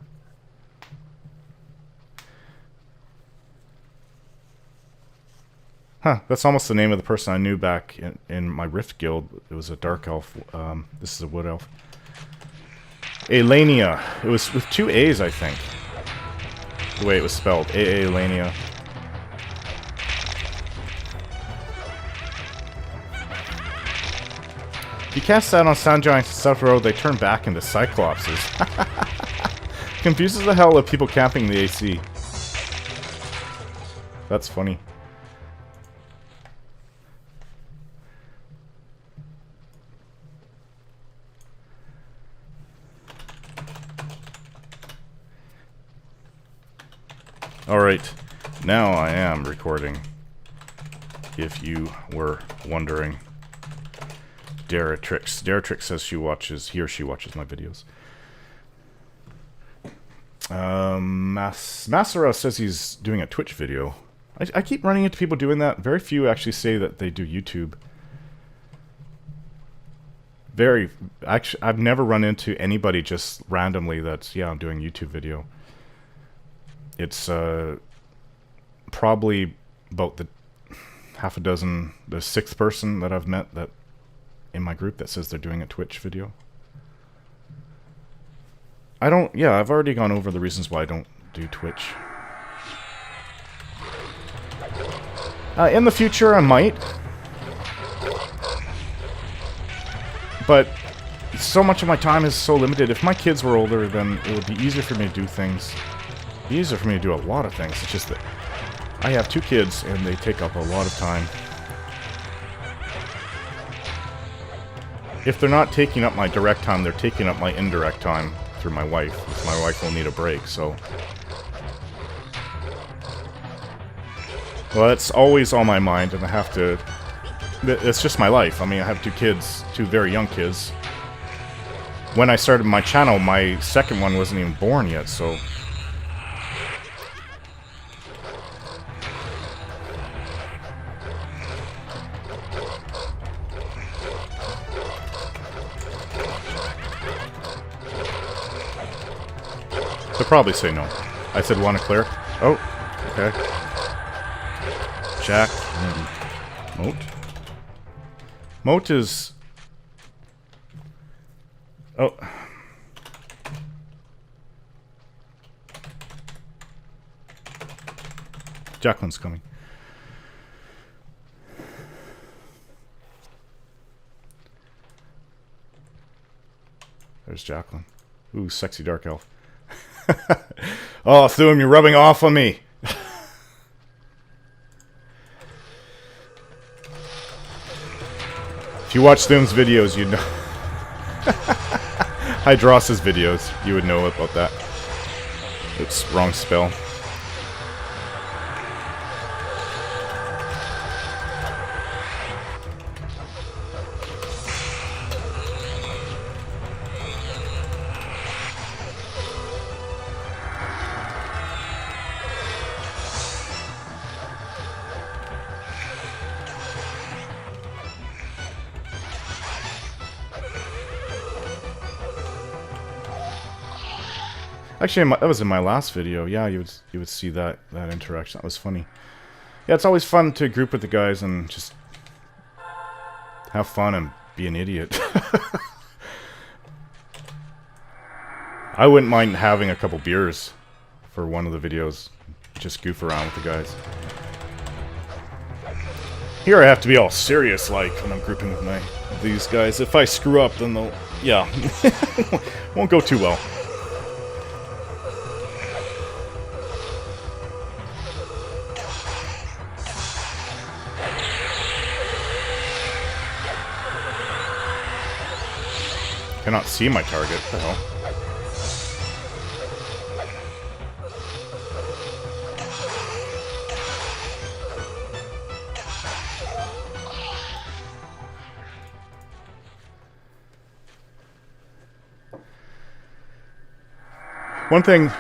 Huh, that's almost the name of the person I knew back in my Rift guild. It was a dark elf. This is a wood elf. Elania. It was with 2 A's, I think. The way it was spelled. Elania. You cast that on Sound Giants in South Road, they turn back into Cyclopses. Confuses the hell out of people camping the AC. That's funny. Alright, now I am recording, if you were wondering. Daratrix says he or she watches my videos. Masera says he's doing a Twitch video. I keep running into people doing that. Very few actually say that they do YouTube. Actually, I've never run into anybody just randomly that's, yeah, I'm doing a YouTube video. It's probably about the half a dozen, the sixth person that I've met that in my group that says they're doing a Twitch video. I've already gone over the reasons why I don't do Twitch. In the future, I might. But so much of my time is so limited. If my kids were older, then it would be easier for me to do things. Easier for me to do a lot of things. It's just that I have 2 kids and they take up a lot of time. If they're not taking up my direct time, they're taking up my indirect time through my wife. My wife will need a break, so. Well, it's always on my mind, and I have to. It's just my life. I mean, I have 2 kids, 2 very young kids. When I started my channel, my second one wasn't even born yet, so. They'll probably say no. I said want to clear. Oh, okay. Jack and Moat. Moat is... Oh. Jacqueline's coming. There's Jacqueline. Ooh, sexy dark elf. Oh, Thuum, you're rubbing off on me. If you watch Thuum's videos, you'd know. Hydross's videos, you would know about that. Oops, wrong spell. Actually, that was in my last video. Yeah, you would see that interaction. That was funny. Yeah, it's always fun to group with the guys and just have fun and be an idiot. I wouldn't mind having a couple beers for one of the videos. Just goof around with the guys. Here I have to be all serious like when I'm grouping with these guys. If I screw up, then they'll... Yeah. Won't go too well. Cannot see my target. What the hell? One thing,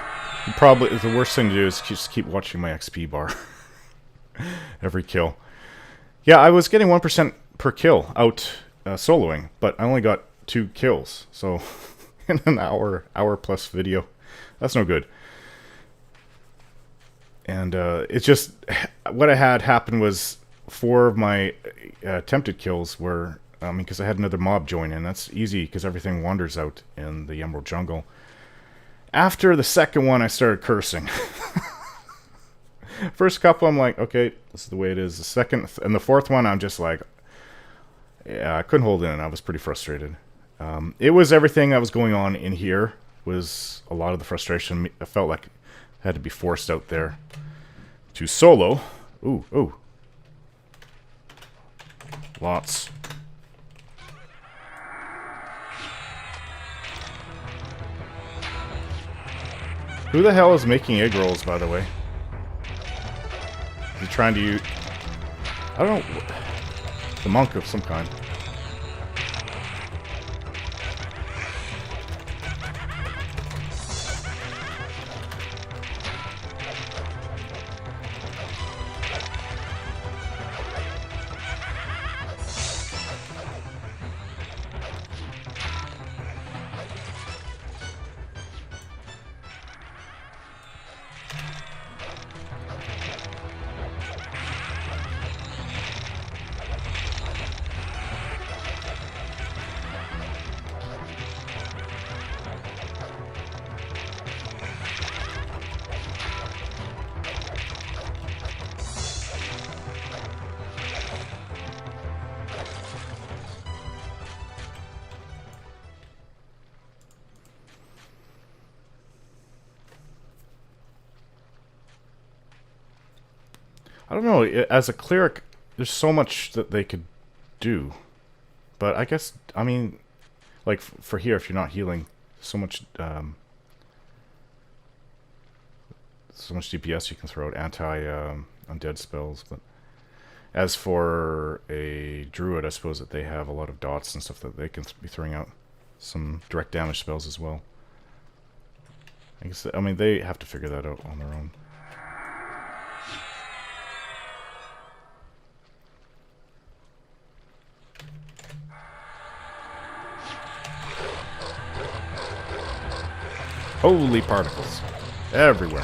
probably the worst thing to do is just keep watching my XP bar. Every kill. Yeah, I was getting 1% per kill out soloing, but I only got 2 kills, so in an hour plus video. That's no good. And it's just, what I had happen was 4 of my attempted kills were, because I had another mob join in. That's easy, because everything wanders out in the Emerald Jungle. After the second one, I started cursing. First couple, I'm like, okay, this is the way it is. The second and the fourth one, I'm just like, Yeah, I couldn't hold in. I was pretty frustrated. It was everything that was going on in here was a lot of the frustration. I felt like I had to be forced out there to solo. Ooh, ooh. Lots. Who the hell is making egg rolls, by the way? Is he trying to use... I don't know. The monk of some kind. I don't know, as a cleric, there's so much that they could do. But I guess, I mean, like, for here, if you're not healing, so much DPS you can throw out, anti-undead spells. But as for a druid, I suppose that they have a lot of dots and stuff that they can be throwing out. Some direct damage spells as well. I guess, I mean, they have to figure that out on their own. Holy particles. Everywhere.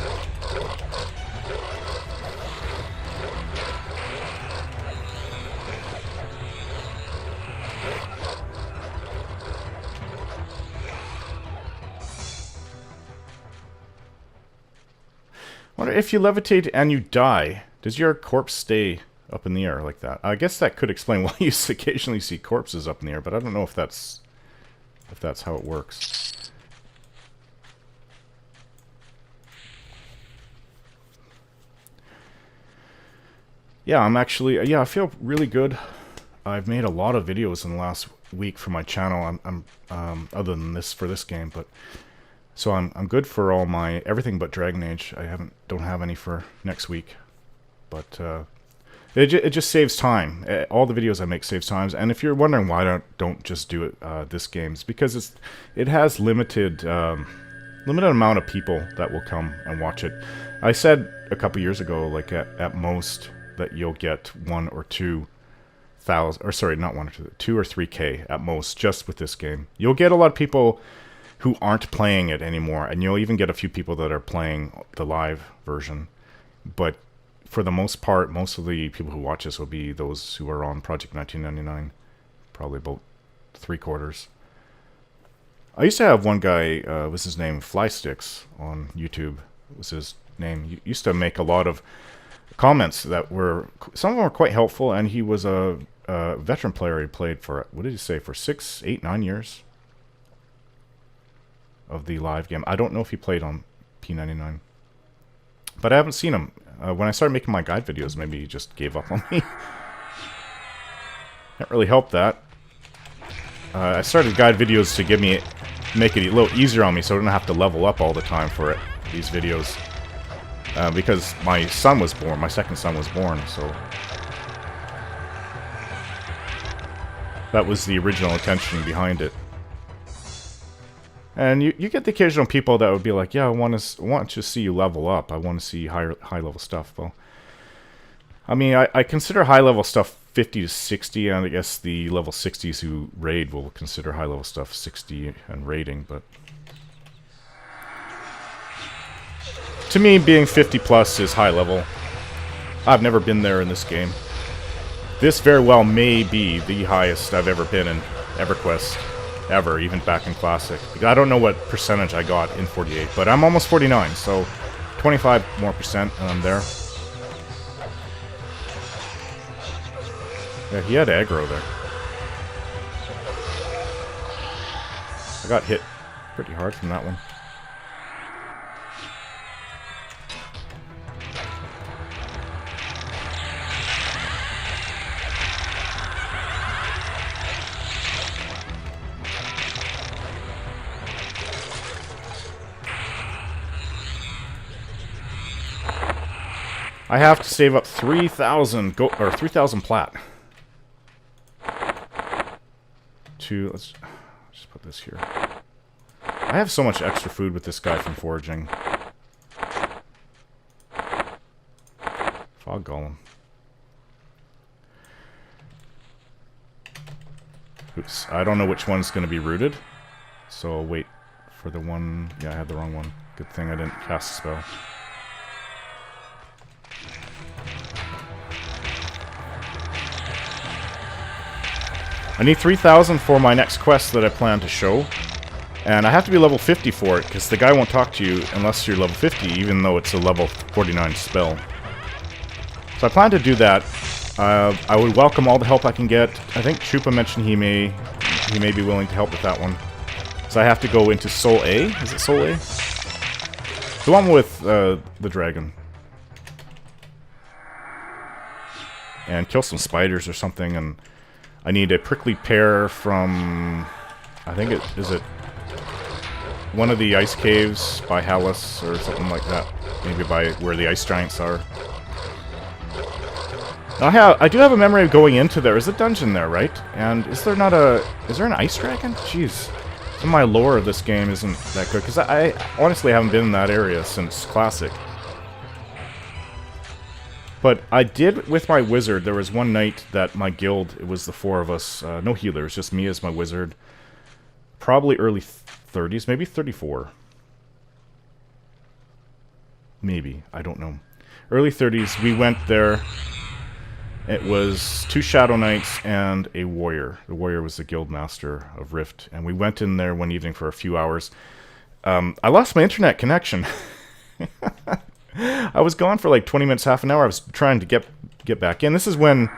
Wonder if you levitate and you die, does your corpse stay up in the air like that? I guess that could explain why you occasionally see corpses up in the air, but I don't know if that's how it works. Yeah, I'm actually, yeah, I feel really good. I've made a lot of videos in the last week for my channel. I'm other than this for this game, but so I'm good for all my everything but Dragon Age. I don't have any for next week, but it just saves time. All the videos I make saves times, and if you're wondering why I don't just do it this game, it's because it has limited amount of people that will come and watch it. I said a couple years ago, like at most, that you'll get 1 or 2 thousand, or sorry, not 1 or 2, 2 or 3K at most, just with this game. You'll get a lot of people who aren't playing it anymore, and you'll even get a few people that are playing the live version. But for the most part, most of the people who watch this will be those who are on Project 1999, probably about 3/4. I used to have one guy, was his name Flysticks on YouTube, was his name. He used to make a lot of comments that were, some of them were quite helpful, and he was a veteran player. He played for, what did he say, for 6, 8, 9 years of the live game. I don't know if he played on P99, but I haven't seen him. When I started making my guide videos, maybe he just gave up on me. Can't really help that. I started guide videos to make it a little easier on me, so I don't have to level up all the time for it, these videos. Because my son was born, my second son was born, so that was the original intention behind it. And you get the occasional people that would be like, yeah, I want to see you level up. I want to see high level stuff. Well, I mean, I consider high level stuff 50 to 60, and I guess the level 60s who raid will consider high level stuff 60 and raiding, but to me, being 50 plus is high level. I've never been there in this game. This very well may be the highest I've ever been in EverQuest, ever, even back in Classic. I don't know what percentage I got in 48, but I'm almost 49, so 25% more and I'm there. Yeah, he had aggro there. I got hit pretty hard from that one. I have to save up 3,000 or 3,000 plat. Let's just put this here. I have so much extra food with this guy from foraging. Fog Golem. Oops, I don't know which one's going to be rooted. So I'll wait for the one... Yeah, I had the wrong one. Good thing I didn't cast a spell. I need 3,000 for my next quest that I plan to show. And I have to be level 50 for it, because the guy won't talk to you unless you're level 50, even though it's a level 49 spell. So I plan to do that. I would welcome all the help I can get. I think Chupa mentioned he may be willing to help with that one. So I have to go into Soul A? Is it Soul A? The one with the dragon. And kill some spiders or something, and I need a prickly pear from, I think is it one of the ice caves by Hallis or something like that. Maybe by where the ice giants are. I do have a memory of going into there. There's a dungeon there, right? And is there an ice dragon? Jeez. Some of my lore of this game isn't that good, because I honestly haven't been in that area since Classic. But I did, with my wizard, there was one night that my guild, it was the 4 of us, no healers, just me as my wizard. Probably early 30s, maybe 34. Maybe, I don't know. Early 30s, we went there. It was 2 Shadow Knights and a warrior. The warrior was the guild master of Rift. And we went in there one evening for a few hours. I lost my internet connection. I was gone for like 20 minutes, half an hour. I was trying to get back in. This is when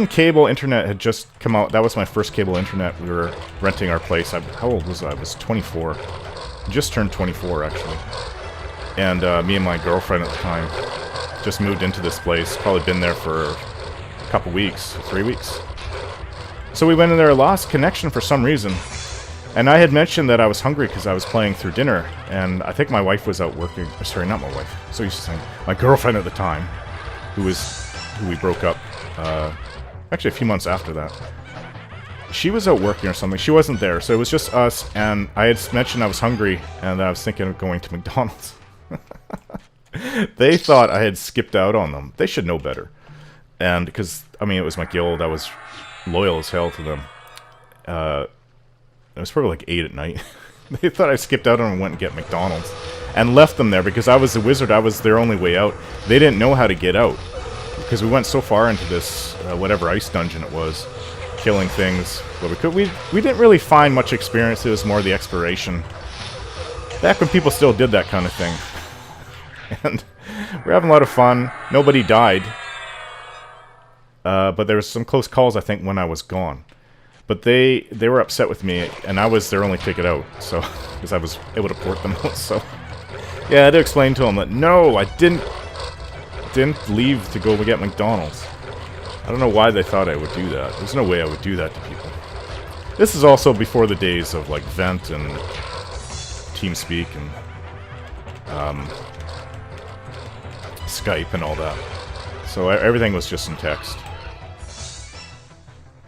cable internet had just come out. That was my first cable internet. We were renting our place. How old was I? I was 24. Just turned 24, actually. And me and my girlfriend at the time just moved into this place. Probably been there for a couple weeks, 3 weeks. So we went in there, lost connection for some reason. And I had mentioned that I was hungry because I was playing through dinner, and I think my wife was out working. Sorry, not my wife. So used to saying my girlfriend at the time, who we broke up. Actually, a few months after that, she was out working or something. She wasn't there, so it was just us. And I had mentioned I was hungry, and I was thinking of going to McDonald's. They thought I had skipped out on them. They should know better. And because I mean, it was my guild, I was loyal as hell to them. It was probably like 8 at night. They thought I skipped out on them and went and get McDonald's. And left them there because I was the wizard. I was their only way out. They didn't know how to get out. Because we went so far into this, whatever ice dungeon it was. Killing things. But we didn't really find much experience. It was more the exploration. Back when people still did that kind of thing. And we're having a lot of fun. Nobody died. But there was some close calls, I think, when I was gone. But they were upset with me, and I was their only ticket out, so because I was able to port them out. So yeah, I had to explain to them that no, I didn't leave to go get McDonald's. I don't know why they thought I would do that. There's no way I would do that to people. This is also before the days of like Vent and TeamSpeak and Skype and all that. So everything was just in text.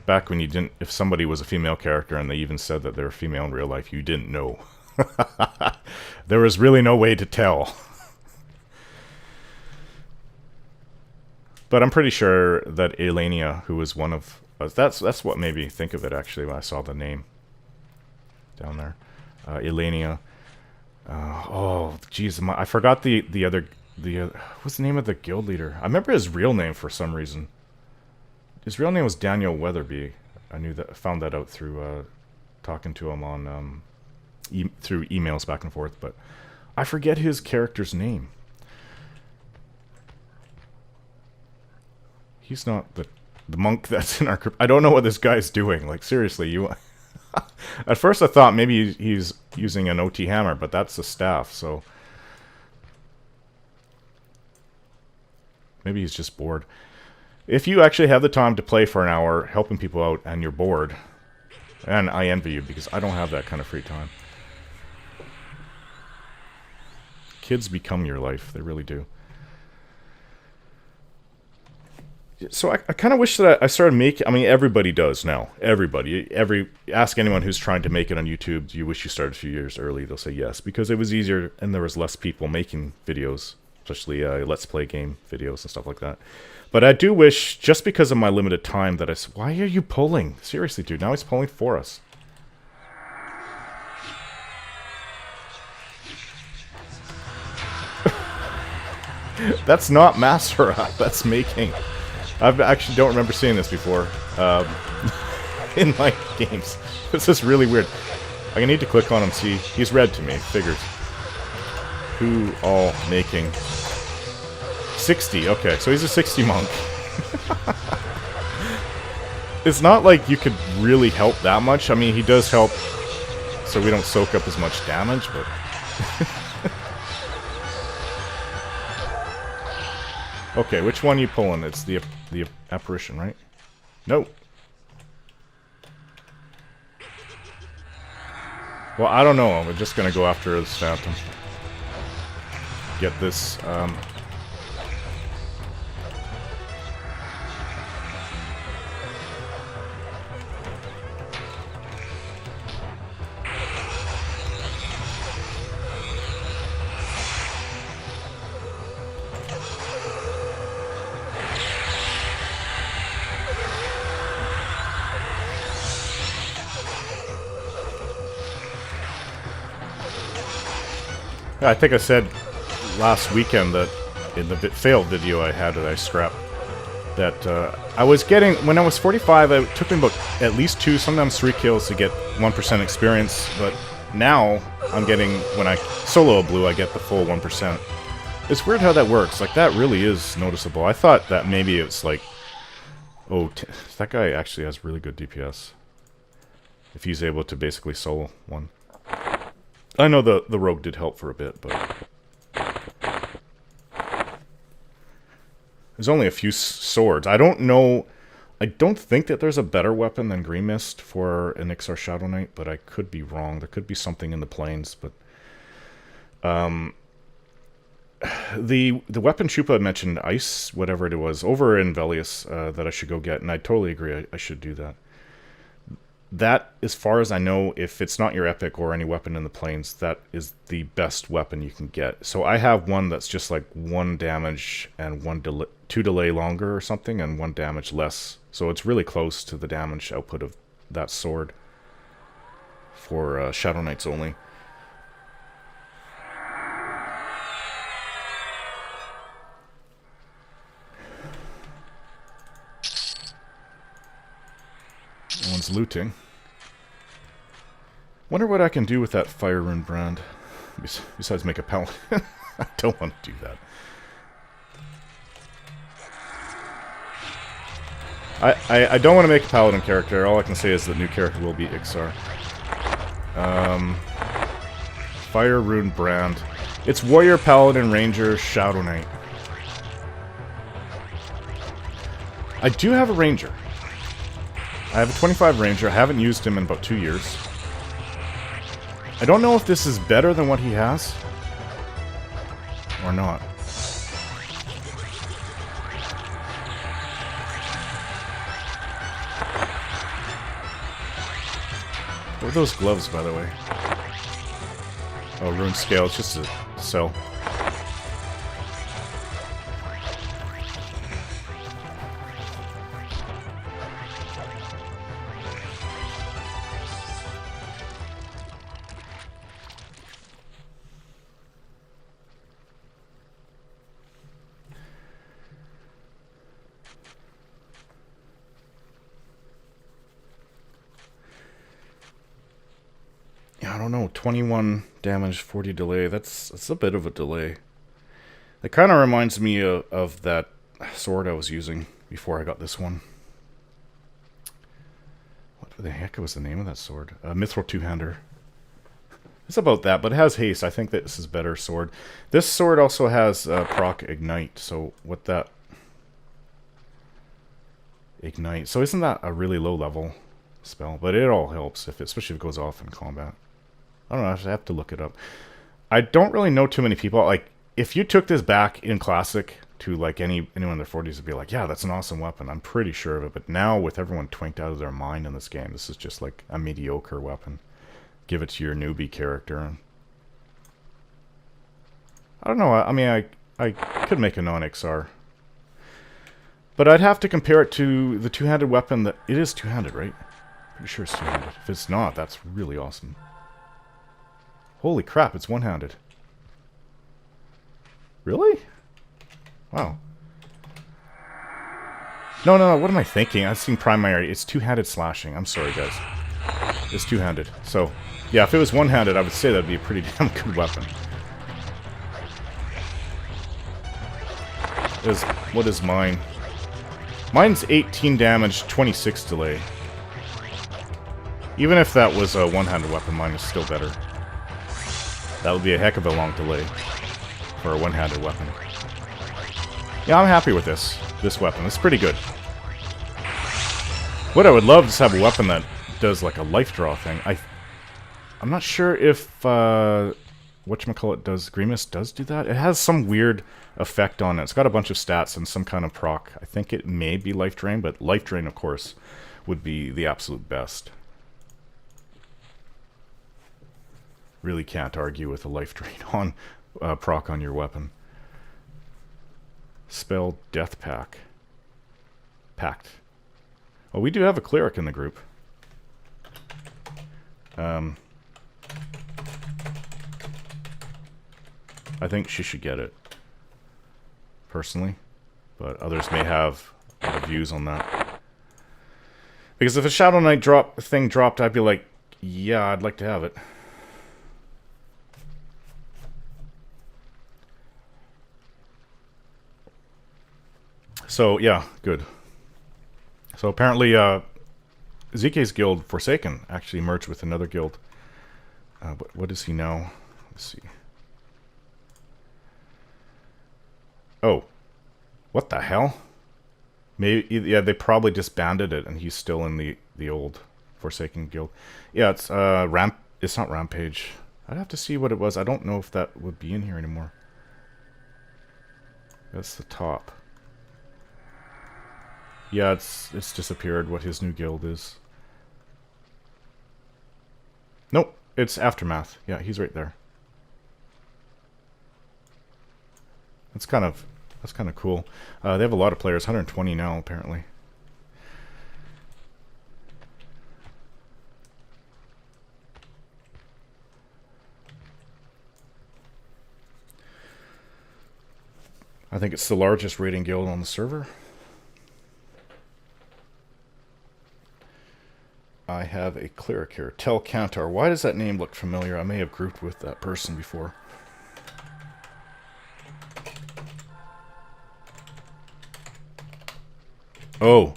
Back when you didn't, if somebody was a female character and they even said that they were female in real life, you didn't know. There was really no way to tell. But I'm pretty sure that Elenia, who was one of us, that's what made me think of it actually when I saw the name down there. Elenia. Oh, jeez, I forgot the other what's the name of the guild leader? I remember his real name for some reason. His real name was Daniel Weatherby. I found that out through talking to him on through emails back and forth, but I forget his character's name. He's not the monk that's in our group. I don't know what this guy's doing. Like seriously, you At first I thought maybe he's using an OT hammer, but that's the staff, so... Maybe he's just bored. If you actually have the time to play for an hour, helping people out, and you're bored, and I envy you, because I don't have that kind of free time. Kids become your life, they really do. So I kind of wish that I started making... I mean, everybody does now. Everybody. Ask anyone who's trying to make it on YouTube, do you wish you started a few years early? They'll say yes, because it was easier and there was less people making videos, especially Let's Play game videos and stuff like that. But I do wish, just because of my limited time, that why are you pulling? Seriously, dude, now he's pulling for us. That's not Master Up, that's making... I actually don't remember seeing this before in my games. This is really weird. I need to click on him, see. He's red to me, figures. Who all making? 60, okay, so he's a 60 monk. It's not like you could really help that much. I mean, he does help so we don't soak up as much damage, but... Okay, which one are you pulling? It's the apparition, right? No. Well, I don't know. We're just gonna go after this phantom. Get this. I think I said last weekend that in the failed video I had that I scrapped, that I was getting, when I was 45, it took me about at least 2, sometimes 3 kills to get 1% experience, but now I'm getting, when I solo a blue, I get the full 1%. It's weird how that works. Like, that really is noticeable. I thought that maybe it's like, oh, that guy actually has really good DPS. If he's able to basically solo one. I know the rogue did help for a bit, but... There's only a few swords. I don't know... I don't think that there's a better weapon than Green Mist for an Iksar Shadow Knight, but I could be wrong. There could be something in the plains, but... The weapon Chupa mentioned, Ice, whatever it was, over in Velius, that I should go get, and I totally agree, I should do that. That, as far as I know, if it's not your epic or any weapon in the plains, that is the best weapon you can get. So I have one that's just like 1 damage and 2 delay longer or something, and 1 damage less. So it's really close to the damage output of that sword for Shadow Knights only. No one's looting. Wonder what I can do with that fire rune brand. Besides make a paladin. I don't want to do that. I don't want to make a paladin character. All I can say is the new character will be Iksar. Fire rune brand. It's warrior, paladin, ranger, shadow knight. I do have a ranger. I have a 25 ranger. I haven't used him in about 2 years. I don't know if this is better than what he has. Or not. What are those gloves, by the way? Oh, rune scale. It's just a cell. I don't know, 21 damage, 40 delay. That's a bit of a delay. It kind of reminds me of that sword I was using before I got this one. What the heck was the name of that sword? Mithril two-hander. It's about that, but it has haste. I think that this is a better sword. This sword also has proc ignite, so what that... Ignite. So isn't that a really low level spell? But it all helps, especially if it goes off in combat. I don't know, I have to look it up. I don't really know too many people. Like, if you took this back in Classic to like anyone in their 40s would be like, yeah, that's an awesome weapon. I'm pretty sure of it. But now with everyone twinked out of their mind in this game, this is just like a mediocre weapon. Give it to your newbie character. I don't know. I mean, I could make a non-Iksar. But I'd have to compare it to the two-handed weapon that... It is two-handed, right? Pretty sure it's two-handed. If it's not, that's really awesome. Holy crap, it's one-handed. Really? Wow. No, what am I thinking? I've seen primary. It's two-handed slashing. I'm sorry, guys. It's two-handed. So, yeah, if it was one-handed, I would say that'd be a pretty damn good weapon. What is mine? Mine's 18 damage, 26 delay. Even if that was a one-handed weapon, mine is still better. That would be a heck of a long delay for a one-handed weapon. Yeah, I'm happy with this weapon. It's pretty good. What I would love is have a weapon that does like a life draw thing. I'm not sure if whatchamacallit does. Grimace does do that. It has some weird effect on it. It's got a bunch of stats and some kind of proc. I think it may be life drain, but life drain, of course, would be the absolute best. Really can't argue with a life drain on proc on your weapon. Spell Death Pact. Well, we do have a cleric in the group. I think she should get it, personally, but others may have other views on that. Because if a Shadow Knight thing dropped, I'd be like, yeah, I'd like to have it. So, yeah, good. So apparently, ZK's guild, Forsaken, actually merged with another guild. What is he now? Let's see. Oh. What the hell? Maybe, yeah, they probably disbanded it, and he's still in the old Forsaken guild. Yeah, it's, it's not Rampage. I'd have to see what it was. I don't know if that would be in here anymore. That's the top. Yeah, it's disappeared what his new guild is. Nope, it's Aftermath. Yeah, he's right there. That's kind of cool. They have a lot of players, 120 now apparently. I think it's the largest raiding guild on the server. I have a cleric here. Tel Kantar. Why does that name look familiar? I may have grouped with that person before. Oh.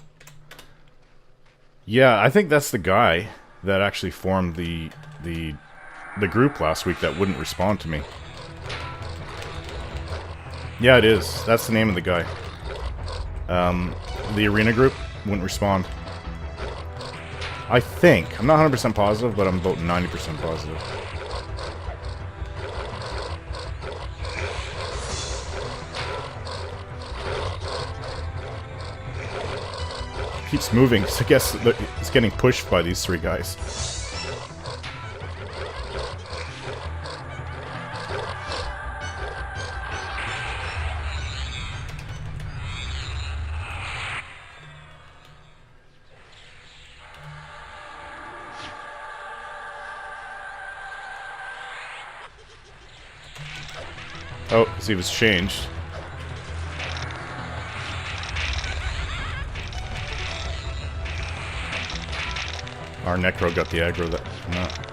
Yeah, I think that's the guy that actually formed the group last week that wouldn't respond to me. Yeah, it is. That's the name of the guy. The arena group wouldn't respond. I think. I'm not 100% positive, but I'm about 90% positive. Keeps moving, so I guess it's getting pushed by these three guys. Oh, because he was changed. Our Necro got the aggro that from that.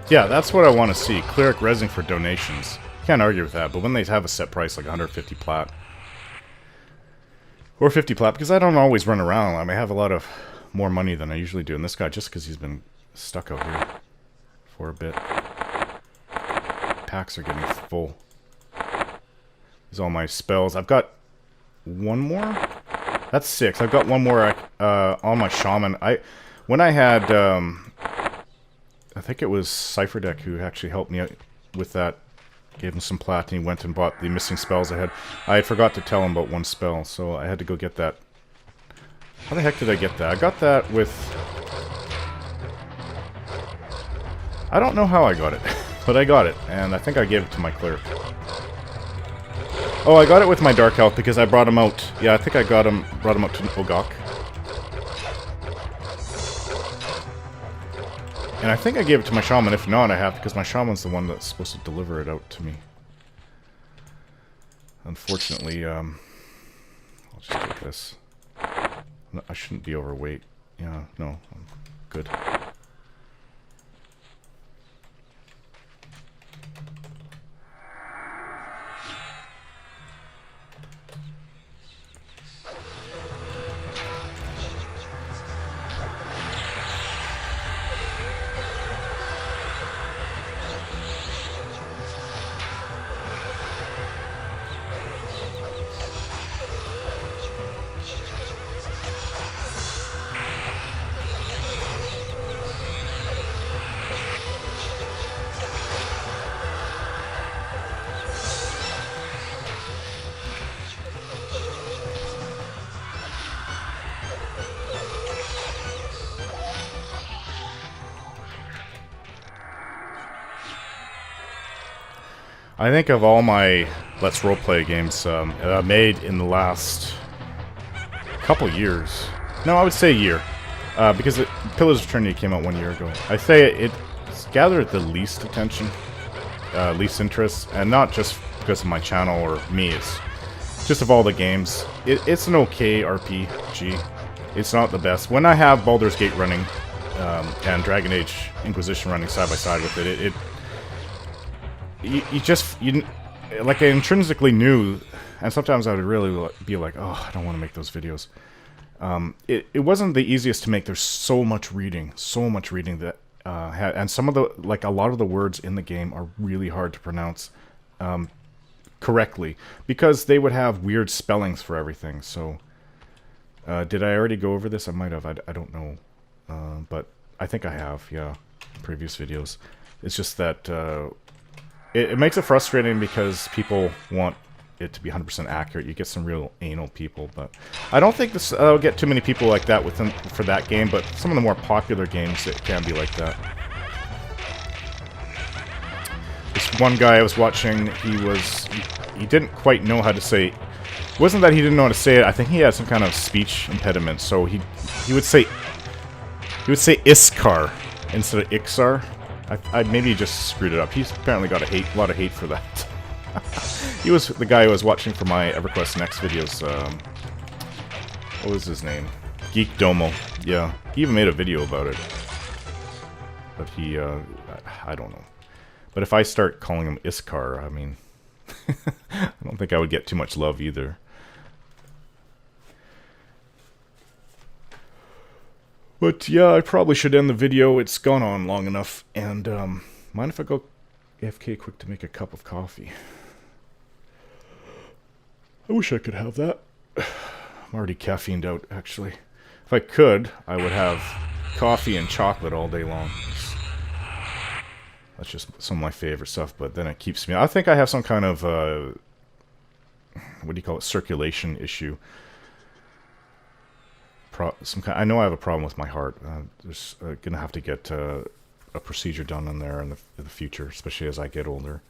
Yeah, that's what I want to see. Cleric resing for donations. Can't argue with that, but when they have a set price like 150 plat. Or 50 plat, because I don't always run around. I mean, I have a lot of more money than I usually do. And this guy, just because he's been stuck out here for a bit. Packs are getting full. These are all my spells. I've got one more? That's 6. I've got one more on my shaman. When I had, I think it was Cypherdeck who actually helped me out with that. Gave him some plat and he went and bought the missing spells I had. I had forgot to tell him about one spell, so I had to go get that. How the heck did I get that? I got that with... I don't know how I got it, but I got it, and I think I gave it to my cleric. Oh, I got it with my Dark Elf because I brought him out. Yeah, I think I brought him out to Ogok. And I think I gave it to my shaman. If not, I have to, because my shaman's the one that's supposed to deliver it out to me. Unfortunately, I'll just take this. No, I shouldn't be overweight. Yeah, no, I'm good. I think of all my Let's Roleplay games made in the last couple years. No, I would say a year. Because Pillars of Eternity came out 1 year ago. I say it's gathered the least attention, least interest, and not just because of my channel or me, it's just of all the games. It's an okay RPG. It's not the best. When I have Baldur's Gate running and Dragon Age Inquisition running side by side with it, you like, I intrinsically knew, and sometimes I would really be like, oh, I don't want to make those videos. It wasn't the easiest to make. There's so much reading that and some of the, like, a lot of the words in the game are really hard to pronounce correctly because they would have weird spellings for everything. So did I already go over this? I might have. I don't know, but I think I have. Yeah, previous videos. It's just that it makes it frustrating because people want it to be 100% accurate. You get some real anal people, but I don't think this I'll get too many people like that within for that game, but some of the more popular games, it can be like that. This one guy I was watching, he didn't quite know how to say, it wasn't that he didn't know how to say it, I think he had some kind of speech impediment, so he would say Iskar instead of Iksar. I maybe just screwed it up. He's apparently got a lot of hate for that. He was the guy who was watching for my EverQuest next videos. What was his name? Geek Domo. Yeah, he even made a video about it. But he, I don't know. But if I start calling him Iskar, I mean, I don't think I would get too much love either. But yeah, I probably should end the video. It's gone on long enough. And mind if I go AFK quick to make a cup of coffee? I wish I could have that. I'm already caffeined out, actually. If I could, I would have coffee and chocolate all day long. That's just some of my favorite stuff, but then it keeps me... I think I have some kind of, what do you call it, circulation issue. I know I have a problem with my heart. There's going to have to get a procedure done in there in the future, especially as I get older.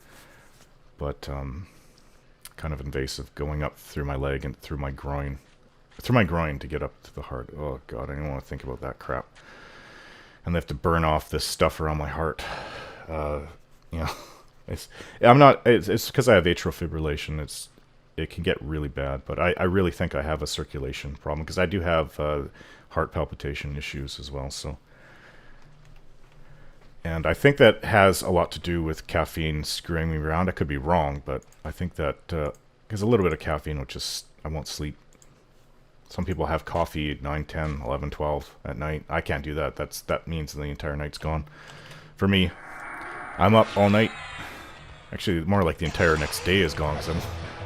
But kind of invasive, going up through my leg and through my groin to get up to the heart. Oh God, I don't want to think about that crap. And they have to burn off this stuff around my heart. You know, it's because I have atrial fibrillation. It can get really bad, but I really think I have a circulation problem because I do have heart palpitation issues as well. So, And I think that has a lot to do with caffeine screwing me around. I could be wrong, but I think that because a little bit of caffeine, which is, I won't sleep. Some people have coffee at 9, 10, 11, 12 at night. I can't do that. That means the entire night's gone. For me, I'm up all night. Actually, more like the entire next day is gone, because I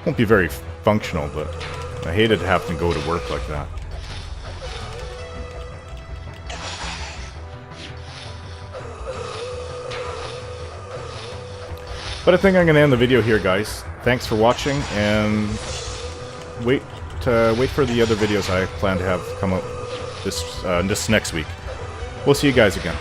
won't be very functional, but I hated having to go to work like that. But I think I'm going to end the video here, guys. Thanks for watching, and wait for the other videos I plan to have come out this next week. We'll see you guys again.